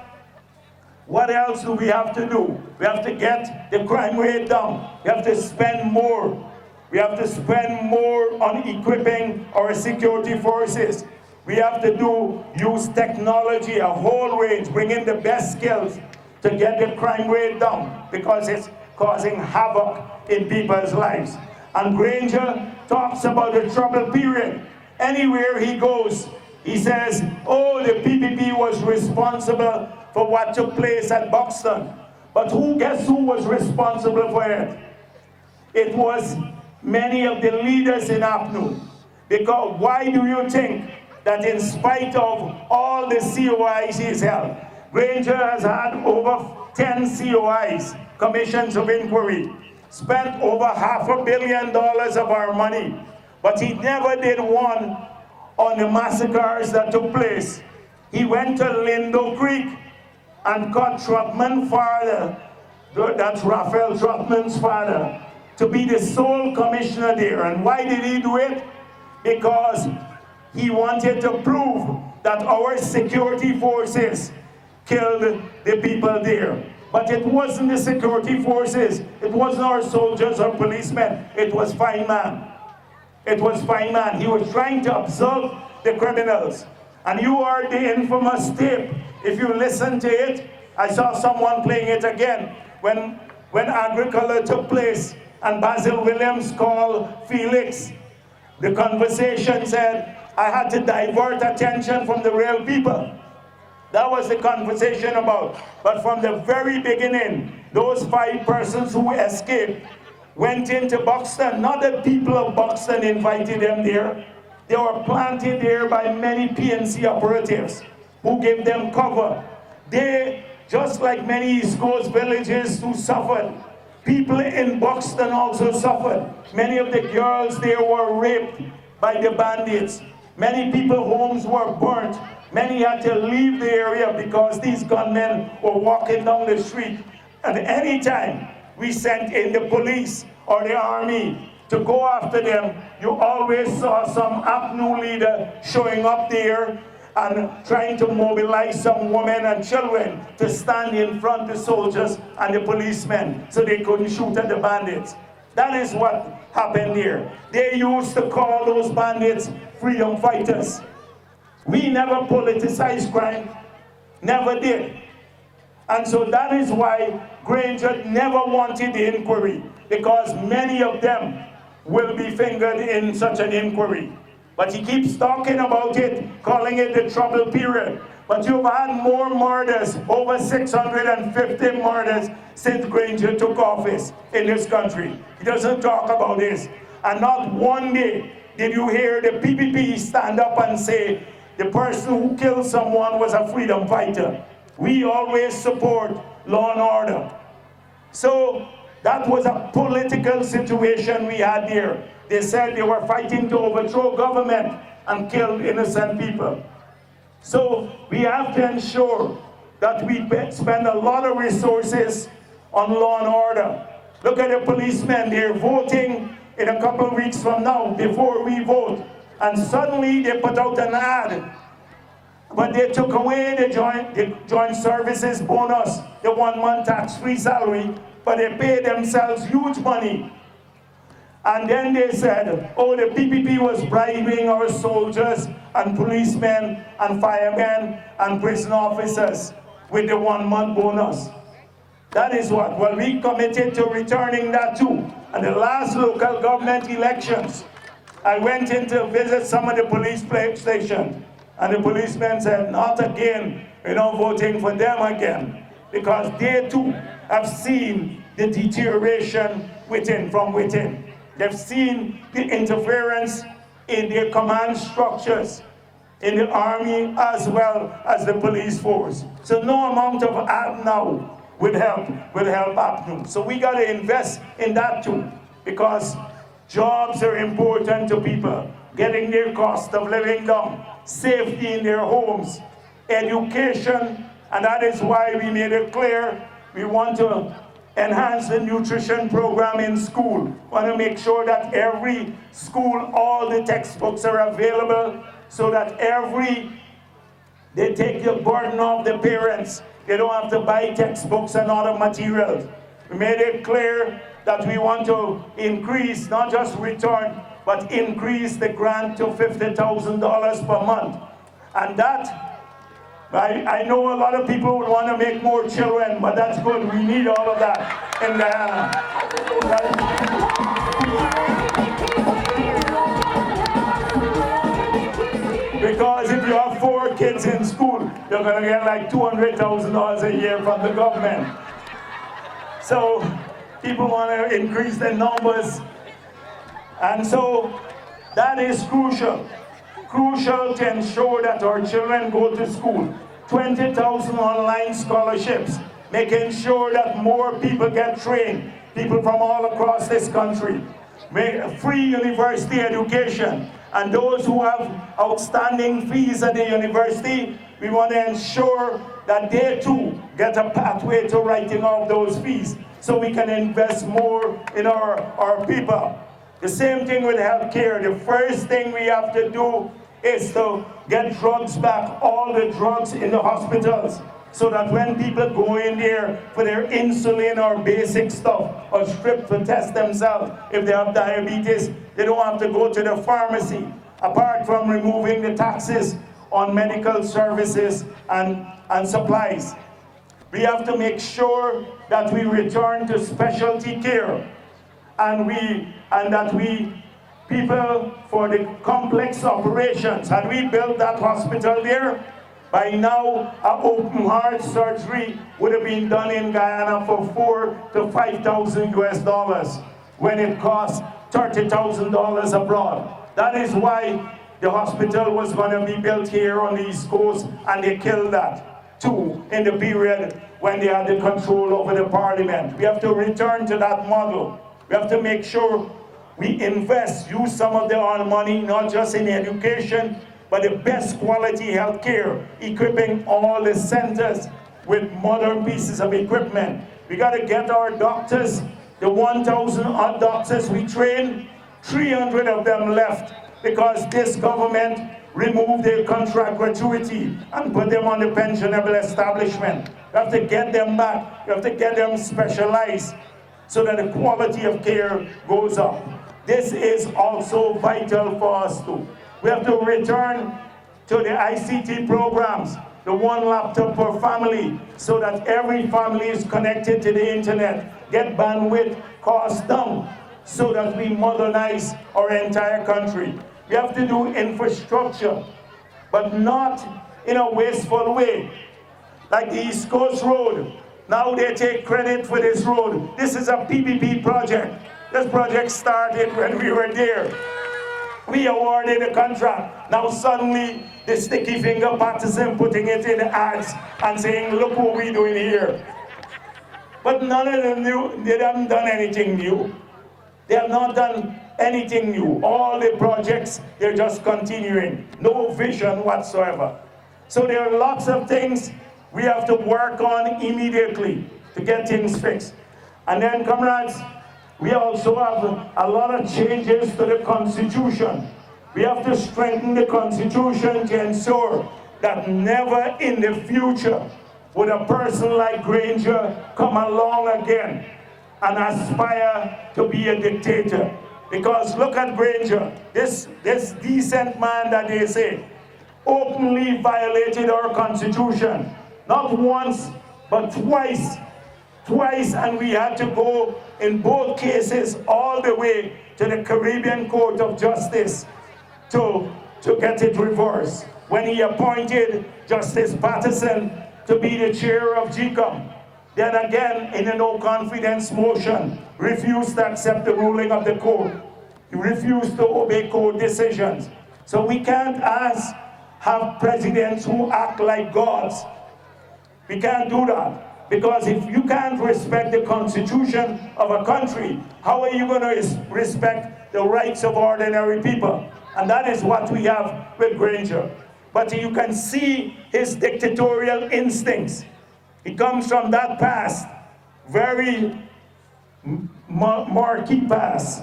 what else do we have to do? We have to get the crime rate down. We have to spend more. We have to spend more on equipping our security forces. We have to use technology, a whole range, bring in the best skills to get the crime rate down, because it's causing havoc in people's lives. And Granger talks about the trouble period. Anywhere he goes, he says, oh, the PPP was responsible for what took place at Buxton. But guess who was responsible for it? It was many of the leaders in APNU. Because why do you think that in spite of all the COIs he's held, Granger has had over 10 COIs, commissions of inquiry, spent over $500 million of our money, but he never did one on the massacres that took place. He went to Lindo Creek and got Trotman's father, that's Raphael Trotman's father, to be the sole commissioner there. And why did he do it? Because he wanted to prove that our security forces killed the people there. But it wasn't the security forces, it wasn't our soldiers or policemen, it was Feynman. It was Feynman. He was trying to observe the criminals. And you heard the infamous tape. If you listen to it, I saw someone playing it again when agriculture took place and Basil Williams called Felix. The conversation said, I had to divert attention from the real people. That was the conversation about. But from the very beginning, those 5 persons who escaped went into Buxton. Not the people of Buxton invited them there. They were planted there by many PNC operatives who gave them cover. They, just like many East Coast villages who suffered, people in Buxton also suffered. Many of the girls there were raped by the bandits. Many people's homes were burnt. Many had to leave the area because these gunmen were walking down the street. And anytime we sent in the police or the army to go after them, you always saw some APNU leader showing up there and trying to mobilize some women and children to stand in front of the soldiers and the policemen so they couldn't shoot at the bandits. That is what happened there. They used to call those bandits freedom fighters. We never politicized crime, never did. And so that is why Granger never wanted the inquiry, because many of them will be fingered in such an inquiry. But he keeps talking about it, calling it the trouble period. But you've had more murders, over 650 murders since Granger took office in this country. He doesn't talk about this. And not one day did you hear the PPP stand up and say the person who killed someone was a freedom fighter. We always support law and order. So that was a political situation we had there. They said they were fighting to overthrow government and kill innocent people. So we have to ensure that we spend a lot of resources on law and order. Look at the policemen, they're voting in a couple of weeks from now before we vote. And suddenly they put out an ad, but they took away the joint services bonus, the 1 month tax-free salary, but they pay themselves huge money. And then they said, oh, the PPP was bribing our soldiers and policemen and firemen and prison officers with the 1 month bonus. That is what? Well, we committed to returning that too. And the last local government elections, I went in to visit some of the police stations, and the policemen said, not again, we're not voting for them again, because they too have seen the deterioration from within. They've seen the interference in their command structures, in the army as well as the police force. So no amount of ad now will help APNU. So we got to invest in that too, because jobs are important to people, getting their cost of living down, safety in their homes, education, and that is why we made it clear we want to enhance the nutrition program in school. We want to make sure that every school, all the textbooks are available so that they take the burden off the parents. They don't have to buy textbooks and other materials. We made it clear that we want to increase, not just return, but increase the grant to $50,000 per month. And that, I know a lot of people would want to make more children, but that's good. We need all of that in Guyana. Because if you have 4 kids in school, you're going to get like $200,000 a year from the government. So people want to increase their numbers. And so that is crucial. Crucial to ensure that our children go to school. 20,000 online scholarships, making sure that more people get trained, people from all across this country. Make free university education. And those who have outstanding fees at the university, we want to ensure that they too get a pathway to writing off those fees so we can invest more in our people. The same thing with healthcare. The first thing we have to do is to get drugs back, all the drugs in the hospitals, so that when people go in there for their insulin or basic stuff, or strip to test themselves if they have diabetes, they don't have to go to the pharmacy, apart from removing the taxes on medical services and supplies. We have to make sure that we return to specialty care, and that people for the complex operations, had we built that hospital there, by now an open heart surgery would have been done in Guyana for $4,000 to $5,000 US, when it costs $30,000 abroad. That is why the hospital was going to be built here on the East Coast, and they killed that too in the period when they had the control over the parliament. We have to return to that model. We have to make sure we use some of our money, not just in education, but the best quality health care, equipping all the centers with modern pieces of equipment. We got to get our doctors, the 1,000 odd doctors we trained, 300 of them left because this government removed their contract gratuity and put them on the pensionable establishment. We have to get them back. We have to get them specialized so that the quality of care goes up. This is also vital for us too. We have to return to the ICT programs, the 1 laptop per family, so that every family is connected to the internet, get bandwidth costs down, so that we modernize our entire country. We have to do infrastructure, but not in a wasteful way. Like the East Coast Road, now they take credit for this road. This is a PPP project. This project started when we were there. We awarded a contract. Now suddenly the sticky finger partisan putting it in ads and saying, look what we're doing here. But none of them knew, they haven't done anything new. They have not done anything new. All the projects, they're just continuing. No vision whatsoever. So there are lots of things we have to work on immediately to get things fixed. And then, comrades, we also have a lot of changes to the Constitution. We have to strengthen the Constitution to ensure that never in the future would a person like Granger come along again and aspire to be a dictator. Because look at Granger, this decent man that they say, openly violated our Constitution. Not once, but twice. Twice, and we had to go in both cases all the way to the Caribbean Court of Justice to get it reversed. When he appointed Justice Patterson to be the chair of GCOM, then again in a no confidence motion, refused to accept the ruling of the court. He refused to obey court decisions. So we can't have presidents who act like gods. We can't do that. Because if you can't respect the Constitution of a country, how are you going to respect the rights of ordinary people? And that is what we have with Granger. But you can see his dictatorial instincts. He comes from that past, very marquee past.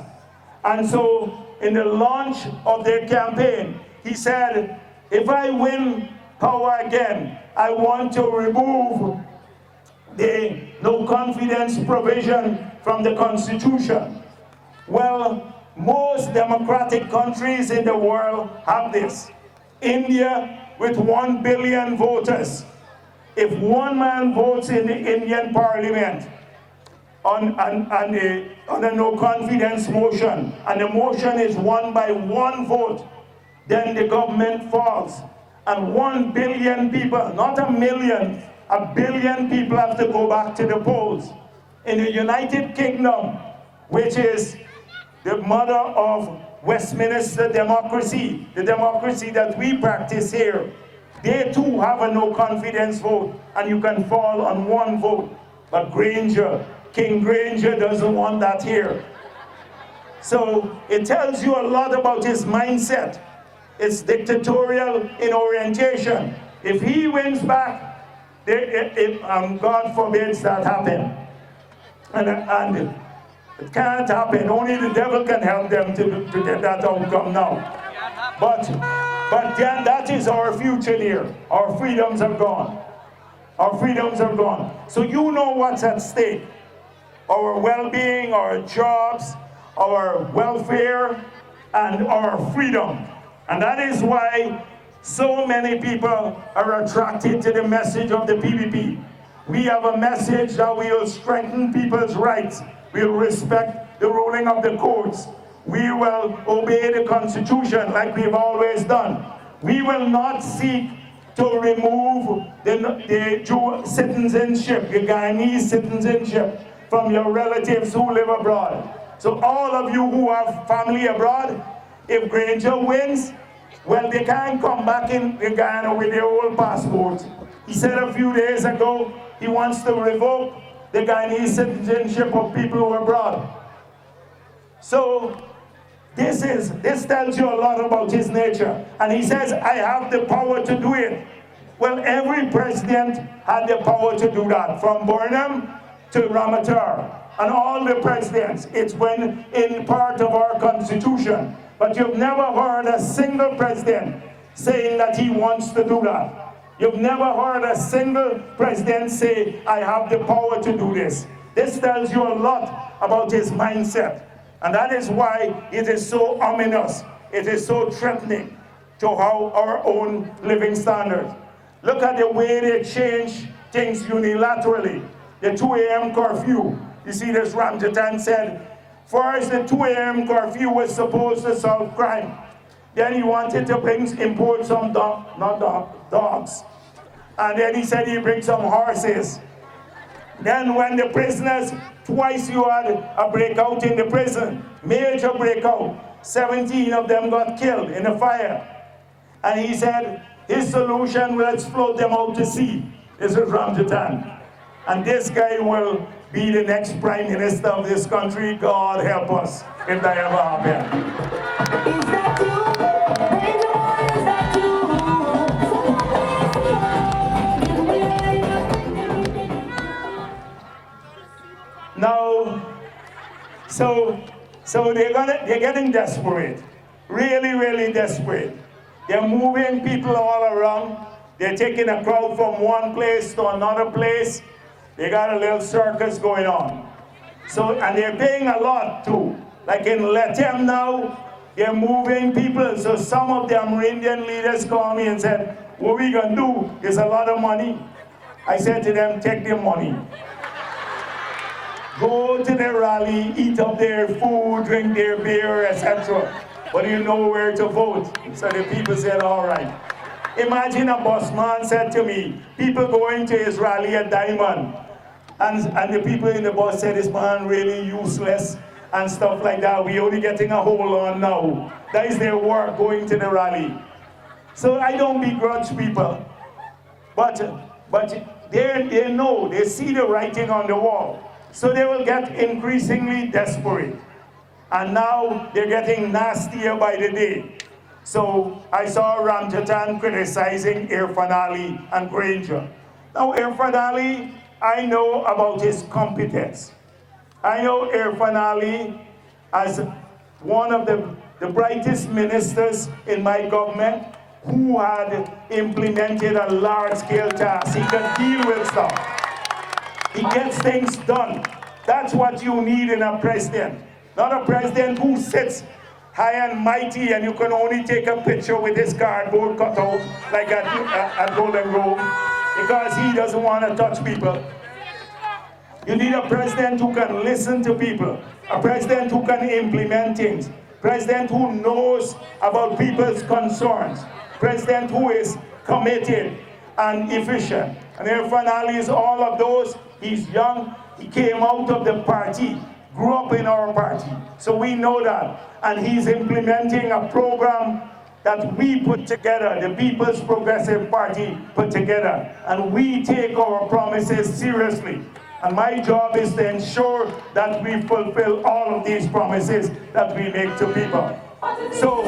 And so in the launch of their campaign, he said, if I win power again, I want to remove the no confidence provision from the Constitution. Well, most democratic countries in the world have this. India, with 1 billion voters, if one man votes in the Indian parliament on a no confidence motion, and the motion is won by one vote, then the government falls. And 1 billion people, not a million, 1 billion people have to go back to the polls. In the United Kingdom, which is the mother of Westminster democracy, the democracy that we practice here, they too have a no confidence vote, and you can fall on one vote. But Granger, King Granger, doesn't want that here. So it tells you a lot about his mindset. It's dictatorial in orientation. If he wins back, God forbids that happen. And it can't happen. Only the devil can help them to get that outcome now. But then that is our future here. Our freedoms are gone. Our freedoms are gone. So you know what's at stake. Our well-being, our jobs, our welfare, and our freedom. And that is why so many people are attracted to the message of the PPP. We have a message that will strengthen people's rights. We'll respect the ruling of the courts. We will obey the Constitution like we've always done. We will not seek to remove the dual citizenship, the Guyanese citizenship, from your relatives who live abroad. So all of you who have family abroad, if Granger wins, well, they can't come back in Guyana with their old passports. He said a few days ago he wants to revoke the Guyanese citizenship of people who are abroad. So this tells you a lot about his nature. And he says, I have the power to do it. Well, every president had the power to do that, from Burnham to Ramatar, and all the presidents. It's been in part of our Constitution. But you've never heard a single president saying that he wants to do that. You've never heard a single president say, I have the power to do this. This tells you a lot about his mindset. And that is why it is so ominous. It is so threatening to our own living standards. Look at the way they change things unilaterally. The 2 a.m. curfew. You see this Ramjatan said, first the 2 a.m. curfew was supposed to solve crime. Then he wanted to import some dogs. And then he said he'd bring some horses. Then when the prisoners, twice you had a breakout in the prison, major breakout, 17 of them got killed in a fire. And he said his solution was float them out to sea. This is Ramjatan. And this guy will be the next prime minister of this country. God help us if that ever happens. Is that you? Danger boy, is that you? Now, so they're getting desperate, really, really desperate. They're moving people all around. They're taking a crowd from one place to another place. They got a little circus going on. So, and they're paying a lot too. Like in Letem now, they're moving people. So some of the Amerindian leaders called me and said, what we gonna do is a lot of money. I said to them, take their money. Go to the rally, eat up their food, drink their beer, etc. But you know where to vote. So the people said, all right. Imagine a busman said to me, people going to his rally at Diamond, and the people in the bus said, this man really useless and stuff like that. We only getting a hold on now. That is their work, going to the rally. So I don't begrudge people, but they know, they see the writing on the wall. So they will get increasingly desperate. And now they're getting nastier by the day. So I saw Ramjatan criticizing Irfan Ali and Granger. Now Irfan Ali, I know about his competence. I know Irfan Ali as one of the brightest ministers in my government who had implemented a large-scale task. He could deal with stuff. He gets things done. That's what you need in a president. Not a president who sits high and mighty and you can only take a picture with his cardboard cutout like at Golden Grove because he doesn't want to touch people. You need a president who can listen to people. A president who can implement things. President who knows about people's concerns. President who is committed and efficient. And Irfan Ali is all of those. He's young, he came out of the party, grew up in our party. So we know that. And he's implementing a program that we put together, the People's Progressive Party put together. And we take our promises seriously. And my job is to ensure that we fulfill all of these promises that we make to people. So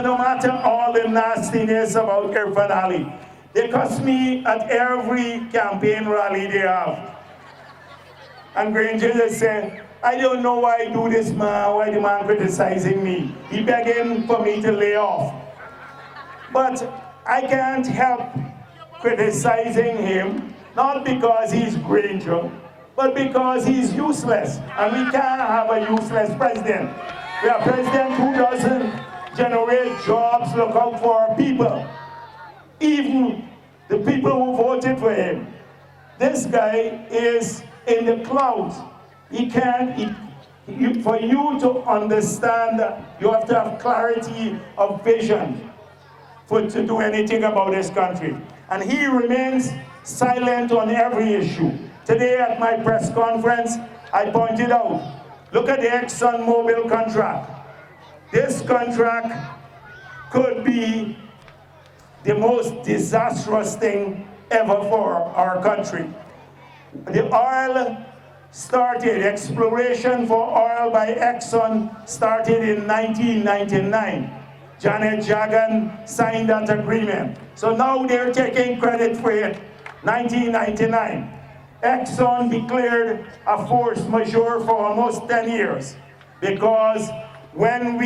no matter all the nastiness about Irfan Ali, they cuss me at every campaign rally they have. And Granger just said, I don't know why I do this, man, why the man criticizing me. He begging for me to lay off. But I can't help criticizing him, not because he's Granger, but because he's useless. And we can't have a useless president. We have a president who doesn't generate jobs, look out for our people. Even the people who voted for him. This guy is in the clouds. He can't, for you to understand, you have to have clarity of vision to do anything about this country. And he remains silent on every issue. Today at my press conference, I pointed out, look at the ExxonMobil contract. This contract could be the most disastrous thing ever for our country. The oil started, exploration for oil by Exxon started in 1999. Janet Jagan signed that agreement. So now they're taking credit for it. 1999. Exxon declared a force majeure for almost 10 years because when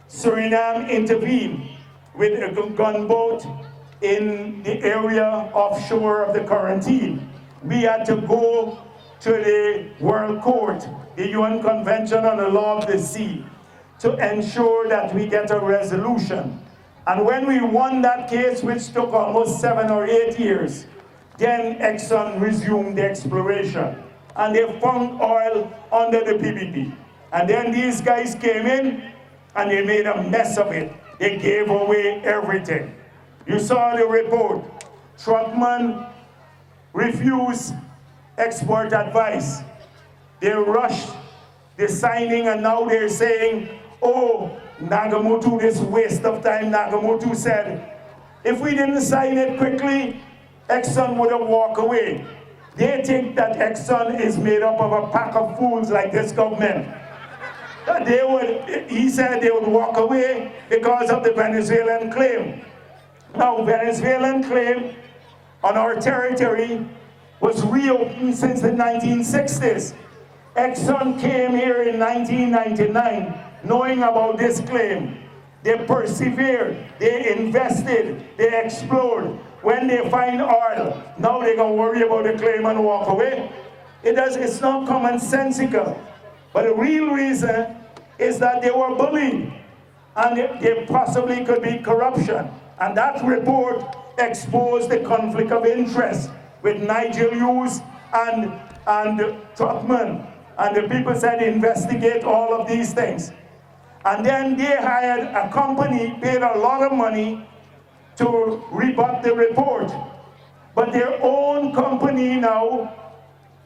Suriname intervened with a gunboat in the area offshore of the quarantine, we had to go to the World Court, the UN Convention on the Law of the Sea, to ensure that we get a resolution. And when we won that case, which took almost 7 or 8 years, then Exxon resumed the exploration. And they found oil under the PPP. And then these guys came in and they made a mess of it. They gave away everything. You saw the report. Trotman refused export advice. They rushed the signing and now they're saying, oh, Nagamoto, this waste of time. Nagamoto said, if we didn't sign it quickly, Exxon would have walked away. They think that Exxon is made up of a pack of fools like this government. That he said they would walk away because of the Venezuelan claim. Now, Venezuelan claim on our territory was reopened since the 1960s. Exxon came here in 1999 knowing about this claim. They persevered, they invested, they explored. When they find oil, now they're going to worry about the claim and walk away. It's not commonsensical. But the real reason is that they were bullied and there possibly could be corruption. And that report exposed the conflict of interest with Nigel Hughes and Trotman. And the people said investigate all of these things. And then they hired a company, paid a lot of money to rebut the report. But their own company now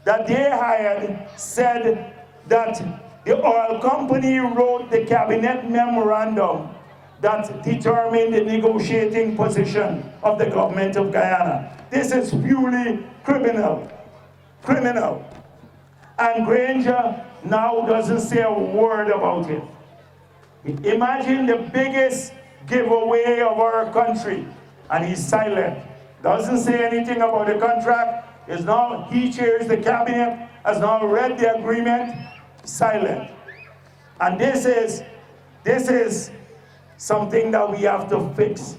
that they hired said that the oil company wrote the cabinet memorandum that determined the negotiating position of the government of Guyana. This is purely criminal. Criminal. And Granger now doesn't say a word about it. Imagine the biggest giveaway of our country, and he's silent. Doesn't say anything about the contract. He chairs the cabinet, has not read the agreement, silent. And this is something that we have to fix.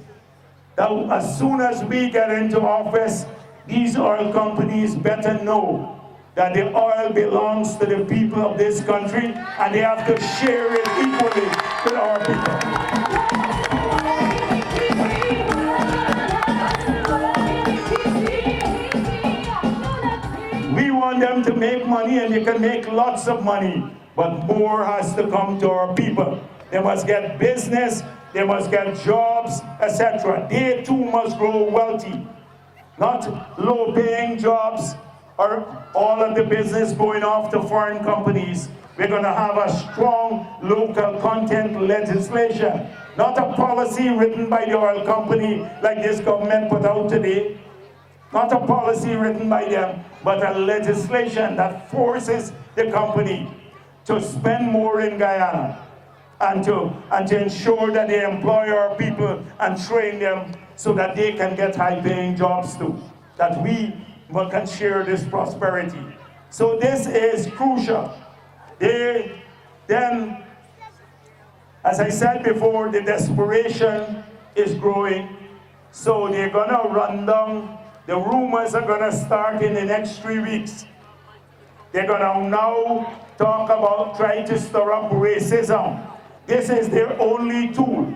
That as soon as we get into office, these oil companies better know that the oil belongs to the people of this country and they have to share it equally with our people. We want them to make money and they can make lots of money, but more has to come to our people. They must get business, they must get jobs, etc. They too must grow wealthy, not low-paying jobs or all of the business going off to foreign companies. We're going to have a strong local content legislation, not a policy written by the oil company like this government put out today. Not a policy written by them, but a legislation that forces the company to spend more in Guyana and to ensure that they employ our people and train them so that they can get high-paying jobs too, that we can share this prosperity. So this is crucial. Then, as I said before, the desperation is growing. So they're gonna run down. The rumors are gonna start in the next 3 weeks. They're gonna now talk about trying to stir up racism. This is their only tool.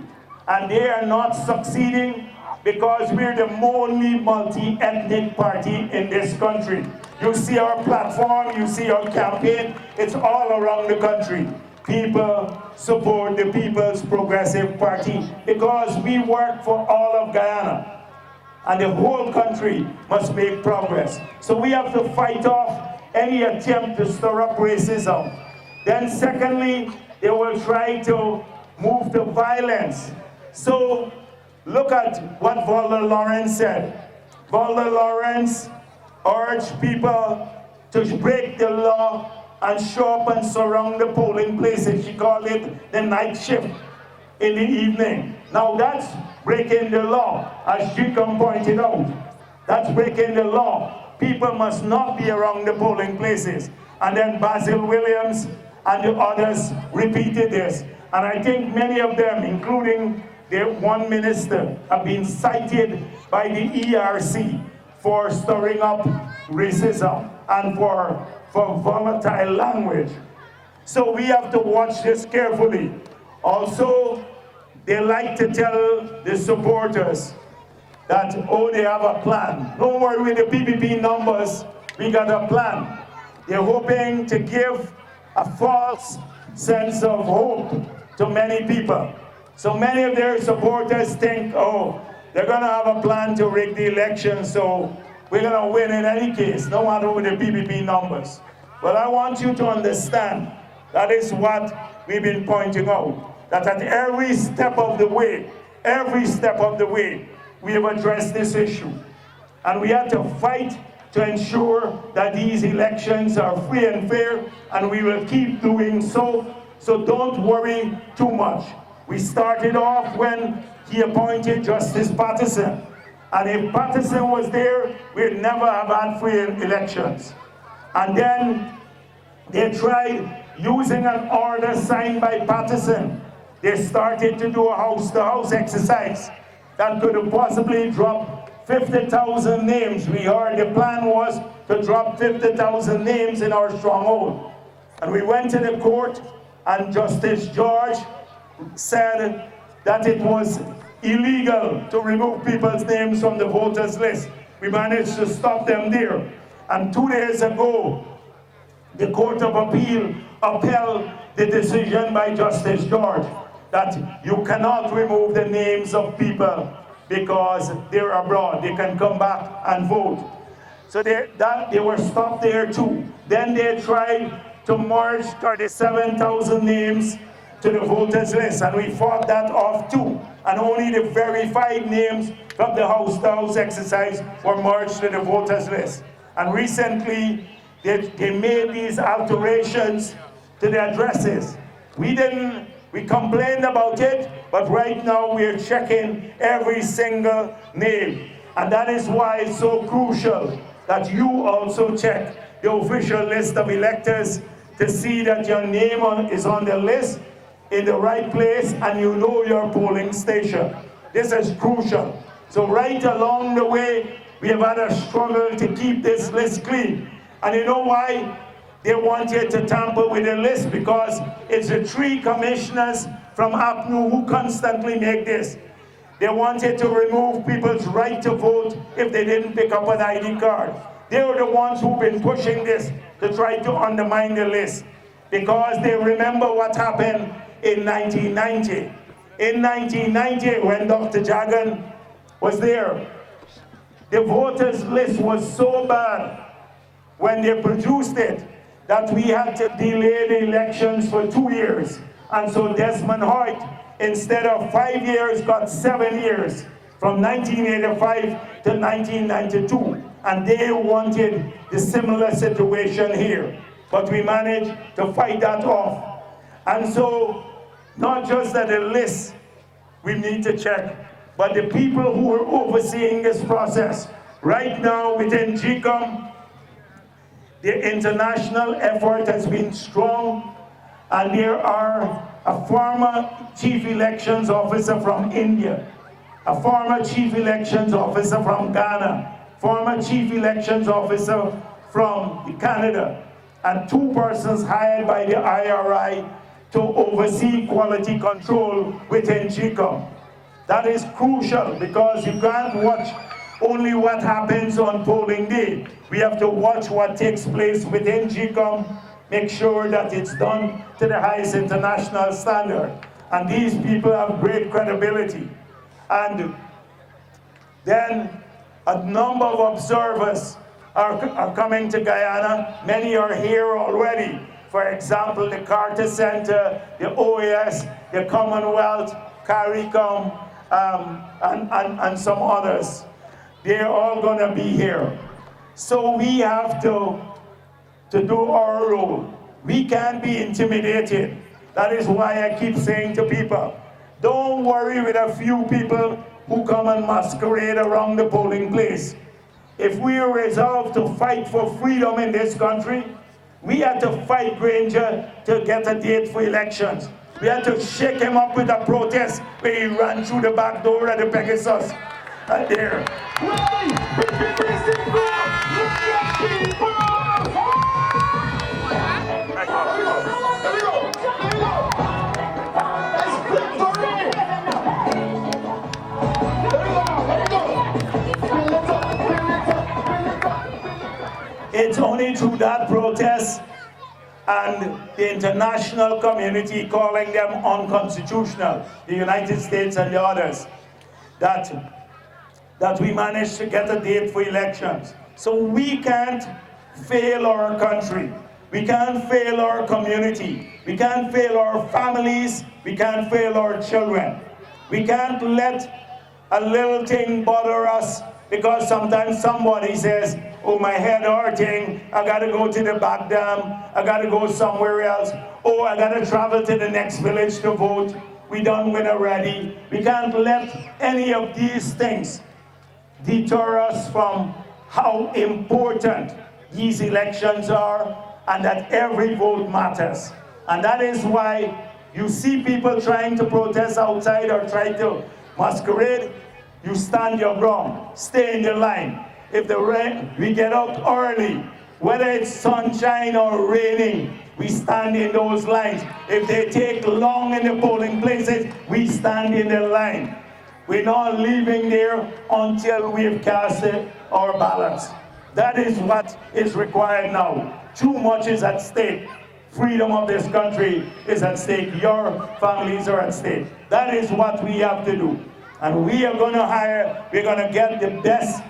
And they are not succeeding because we're the only multi-ethnic party in this country. You see our platform, you see our campaign, it's all around the country. People support the People's Progressive Party because we work for all of Guyana. And the whole country must make progress. So we have to fight off any attempt to stir up racism. Then secondly, they will try to move to violence. So look at what Valda Lawrence said. Valda Lawrence urged people to break the law and show up and surround the polling places. She called it the night shift in the evening. Now that's breaking the law, as Jicom pointed out. That's breaking the law. People must not be around the polling places. And then Basil Williams and the others repeated this. And I think many of them, including the one minister, have been cited by the ERC for stirring up racism and for volatile language. So we have to watch this carefully. Also, they like to tell the supporters that, oh, they have a plan. Don't worry with the PPP numbers, we got a plan. They're hoping to give a false sense of hope to many people. So many of their supporters think, oh, they're going to have a plan to rig the election, so we're going to win in any case, no matter with the PPP numbers. Well, I want you to understand that is what we've been pointing out, that at every step of the way, we have addressed this issue. And we had to fight to ensure that these elections are free and fair, and we will keep doing so. So don't worry too much. We started off when he appointed Justice Patterson. And if Patterson was there, we'd never have had free elections. And then they tried using an order signed by Patterson. They started to do a house-to-house exercise that could have possibly dropped 50,000 names. We heard the plan was to drop 50,000 names in our stronghold. And we went to the court, and Justice George said that it was illegal to remove people's names from the voters list. We managed to stop them there. And 2 days ago, the Court of Appeal upheld the decision by Justice George that you cannot remove the names of people because they're abroad. They can come back and vote. So they were stopped there too. Then they tried to merge 37,000 names to the voters list, and we fought that off too. And only the verified names from the house-to-house exercise were merged to the voters list. And recently, they made these alterations to the addresses. We complained about it, but right now we're checking every single name. And that is why it's so crucial that you also check the official list of electors to see that your name is on the list in the right place and you know your polling station. This is crucial. So right along the way, we have had a struggle to keep this list clean. And you know why? They wanted to tamper with the list because it's the 3 commissioners from APNU who constantly make this. They wanted to remove people's right to vote if they didn't pick up an ID card. They were the ones who've been pushing this to try to undermine the list because they remember what happened in 1990. In 1990, when Dr. Jagan was there, the voters list was so bad when they produced it that we had to delay the elections for 2 years. And so Desmond Hoyt, instead of 5 years, got 7 years, from 1985 to 1992. And they wanted the similar situation here. But we managed to fight that off. And so, not just that the list we need to check, but the people who are overseeing this process. Right now within GCOM, the international effort has been strong, and there are a former chief elections officer from India, a former chief elections officer from Ghana, former chief elections officer from Canada, and 2 persons hired by the IRI to oversee quality control within GCOM. That is crucial because you can't watch only what happens on polling day. We have to watch what takes place within GCOM, make sure that it's done to the highest international standard. And these people have great credibility. And then a number of observers are coming to Guyana. Many are here already. For example, the Carter Center, the OAS, the Commonwealth, CARICOM, and some others. They're all going to be here. So we have to do our role. We can't be intimidated. That is why I keep saying to people, don't worry with a few people who come and masquerade around the polling place. If we are resolved to fight for freedom in this country, we had to fight Granger to get a date for elections. We had to shake him up with a protest where he ran through the back door at the Pegasus. Right there. It's only through that protest and the international community calling them unconstitutional, the United States and the others, that we managed to get a date for elections. So we can't fail our country. We can't fail our community. We can't fail our families. We can't fail our children. We can't let a little thing bother us because sometimes somebody says, oh, my head hurting, I gotta go to the back dam, I gotta go somewhere else, oh, I gotta travel to the next village to vote, we done win already. We can't let any of these things deter us from how important these elections are and that every vote matters. And that is why you see people trying to protest outside or try to masquerade. You stand your ground, stay in the line. If the rain, we get out early, whether it's sunshine or raining, we stand in those lines. If they take long in the polling places, we stand in the line. We're not leaving there until we've cast our ballots. That is what is required now. Too much is at stake. Freedom of this country is at stake. Your families are at stake. That is what we have to do. And we are going to hire, we're going to get the best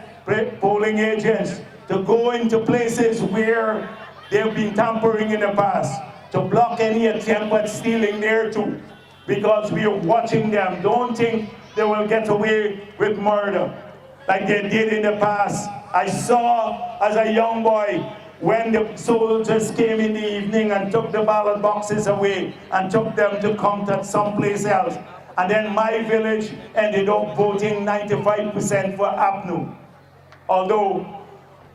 polling agents to go into places where they've been tampering in the past, to block any attempt at stealing there too. Because we are watching them. Don't think they will get away with murder like they did in the past. I saw as a young boy when the soldiers came in the evening and took the ballot boxes away and took them to count at someplace else. And then my village ended up voting 95% for APNU. Although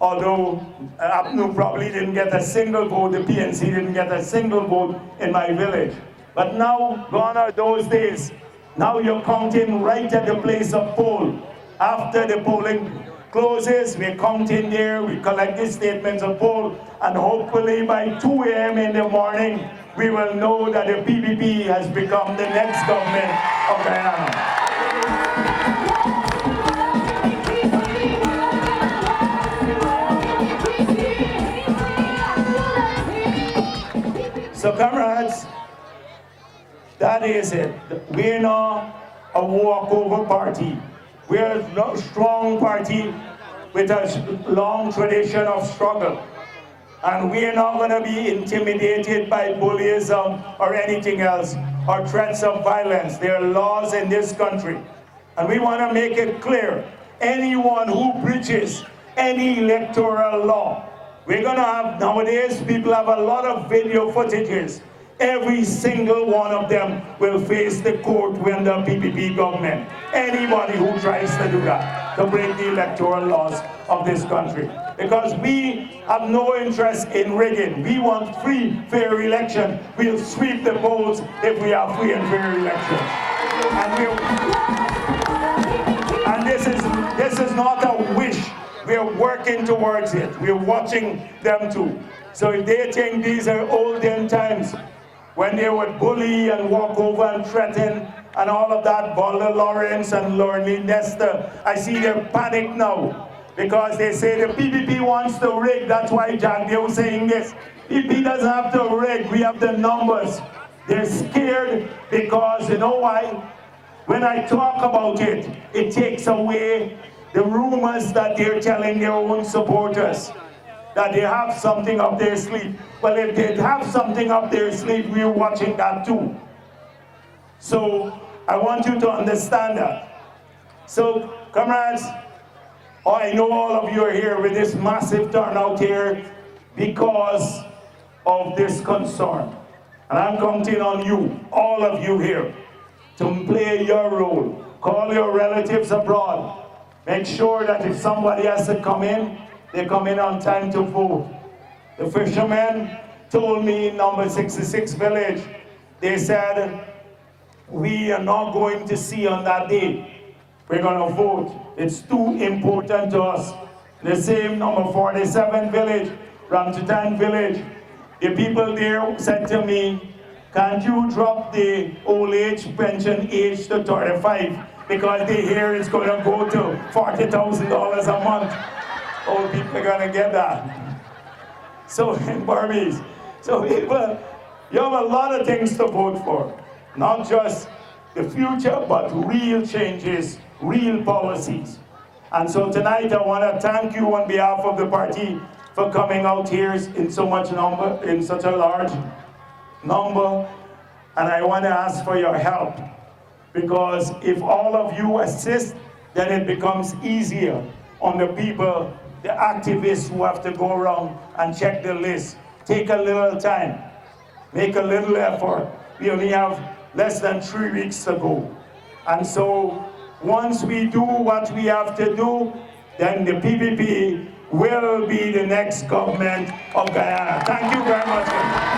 APNU probably didn't get a single vote, the PNC didn't get a single vote in my village. But now, gone are those days. Now you're counting right at the place of poll. After the polling closes, we count in there, we collect the statements of poll, and hopefully by 2 a.m. in the morning, we will know that the PPP has become the next government of Guyana. So comrades, that is it. We're not a walkover party. We're a strong party with a long tradition of struggle. And we're not going to be intimidated by bullyism or anything else, or threats of violence. There are laws in this country. And we want to make it clear, anyone who breaches any electoral law, we're going to have, nowadays, people have a lot of video footages. Every single one of them will face the court when the PPP government. Anybody who tries to do that, to break the electoral laws of this country. Because we have no interest in rigging. We want free, fair election. We'll sweep the polls if we have free and fair elections. And this is not a wish. We are working towards it. We are watching them too. So if they think these are olden times, when they would bully and walk over and threaten and all of that, Bola Lawrence and Lorne Nesta, I see they're panicked now because they say the PPP wants to rig. That's why Jagdeo is saying this. PPP doesn't have to rig. We have the numbers. They're scared because, you know why? When I talk about it, it takes away the rumors that they're telling their own supporters, that they have something up their sleeve. Well, if they have something up their sleeve, we're watching that too. So I want you to understand that. So, comrades, I know all of you are here with this massive turnout here because of this concern. And I'm counting on you, all of you here, to play your role. Call your relatives abroad. Make sure that if somebody has to come in, they come in on time to vote. The fishermen told me in number 66 village, they said, we are not going to see on that day. We're going to vote. It's too important to us. The same number 47 village, Ramtutan village, the people there said to me, can't you drop the old age pension age to 35? Because they hear it's going to go to $40,000 a month. Old people are going to get that. So in Burmese. So people, you have a lot of things to vote for. Not just the future, but real changes, real policies. And so tonight I want to thank you on behalf of the party for coming out here in so much number, in such a large number. And I want to ask for your help, because if all of you assist, then it becomes easier on the people, the activists who have to go around and check the list. Take a little time, make a little effort. We only have less than 3 weeks to go. And so once we do what we have to do, then the PPP will be the next government of Guyana. Thank you very much.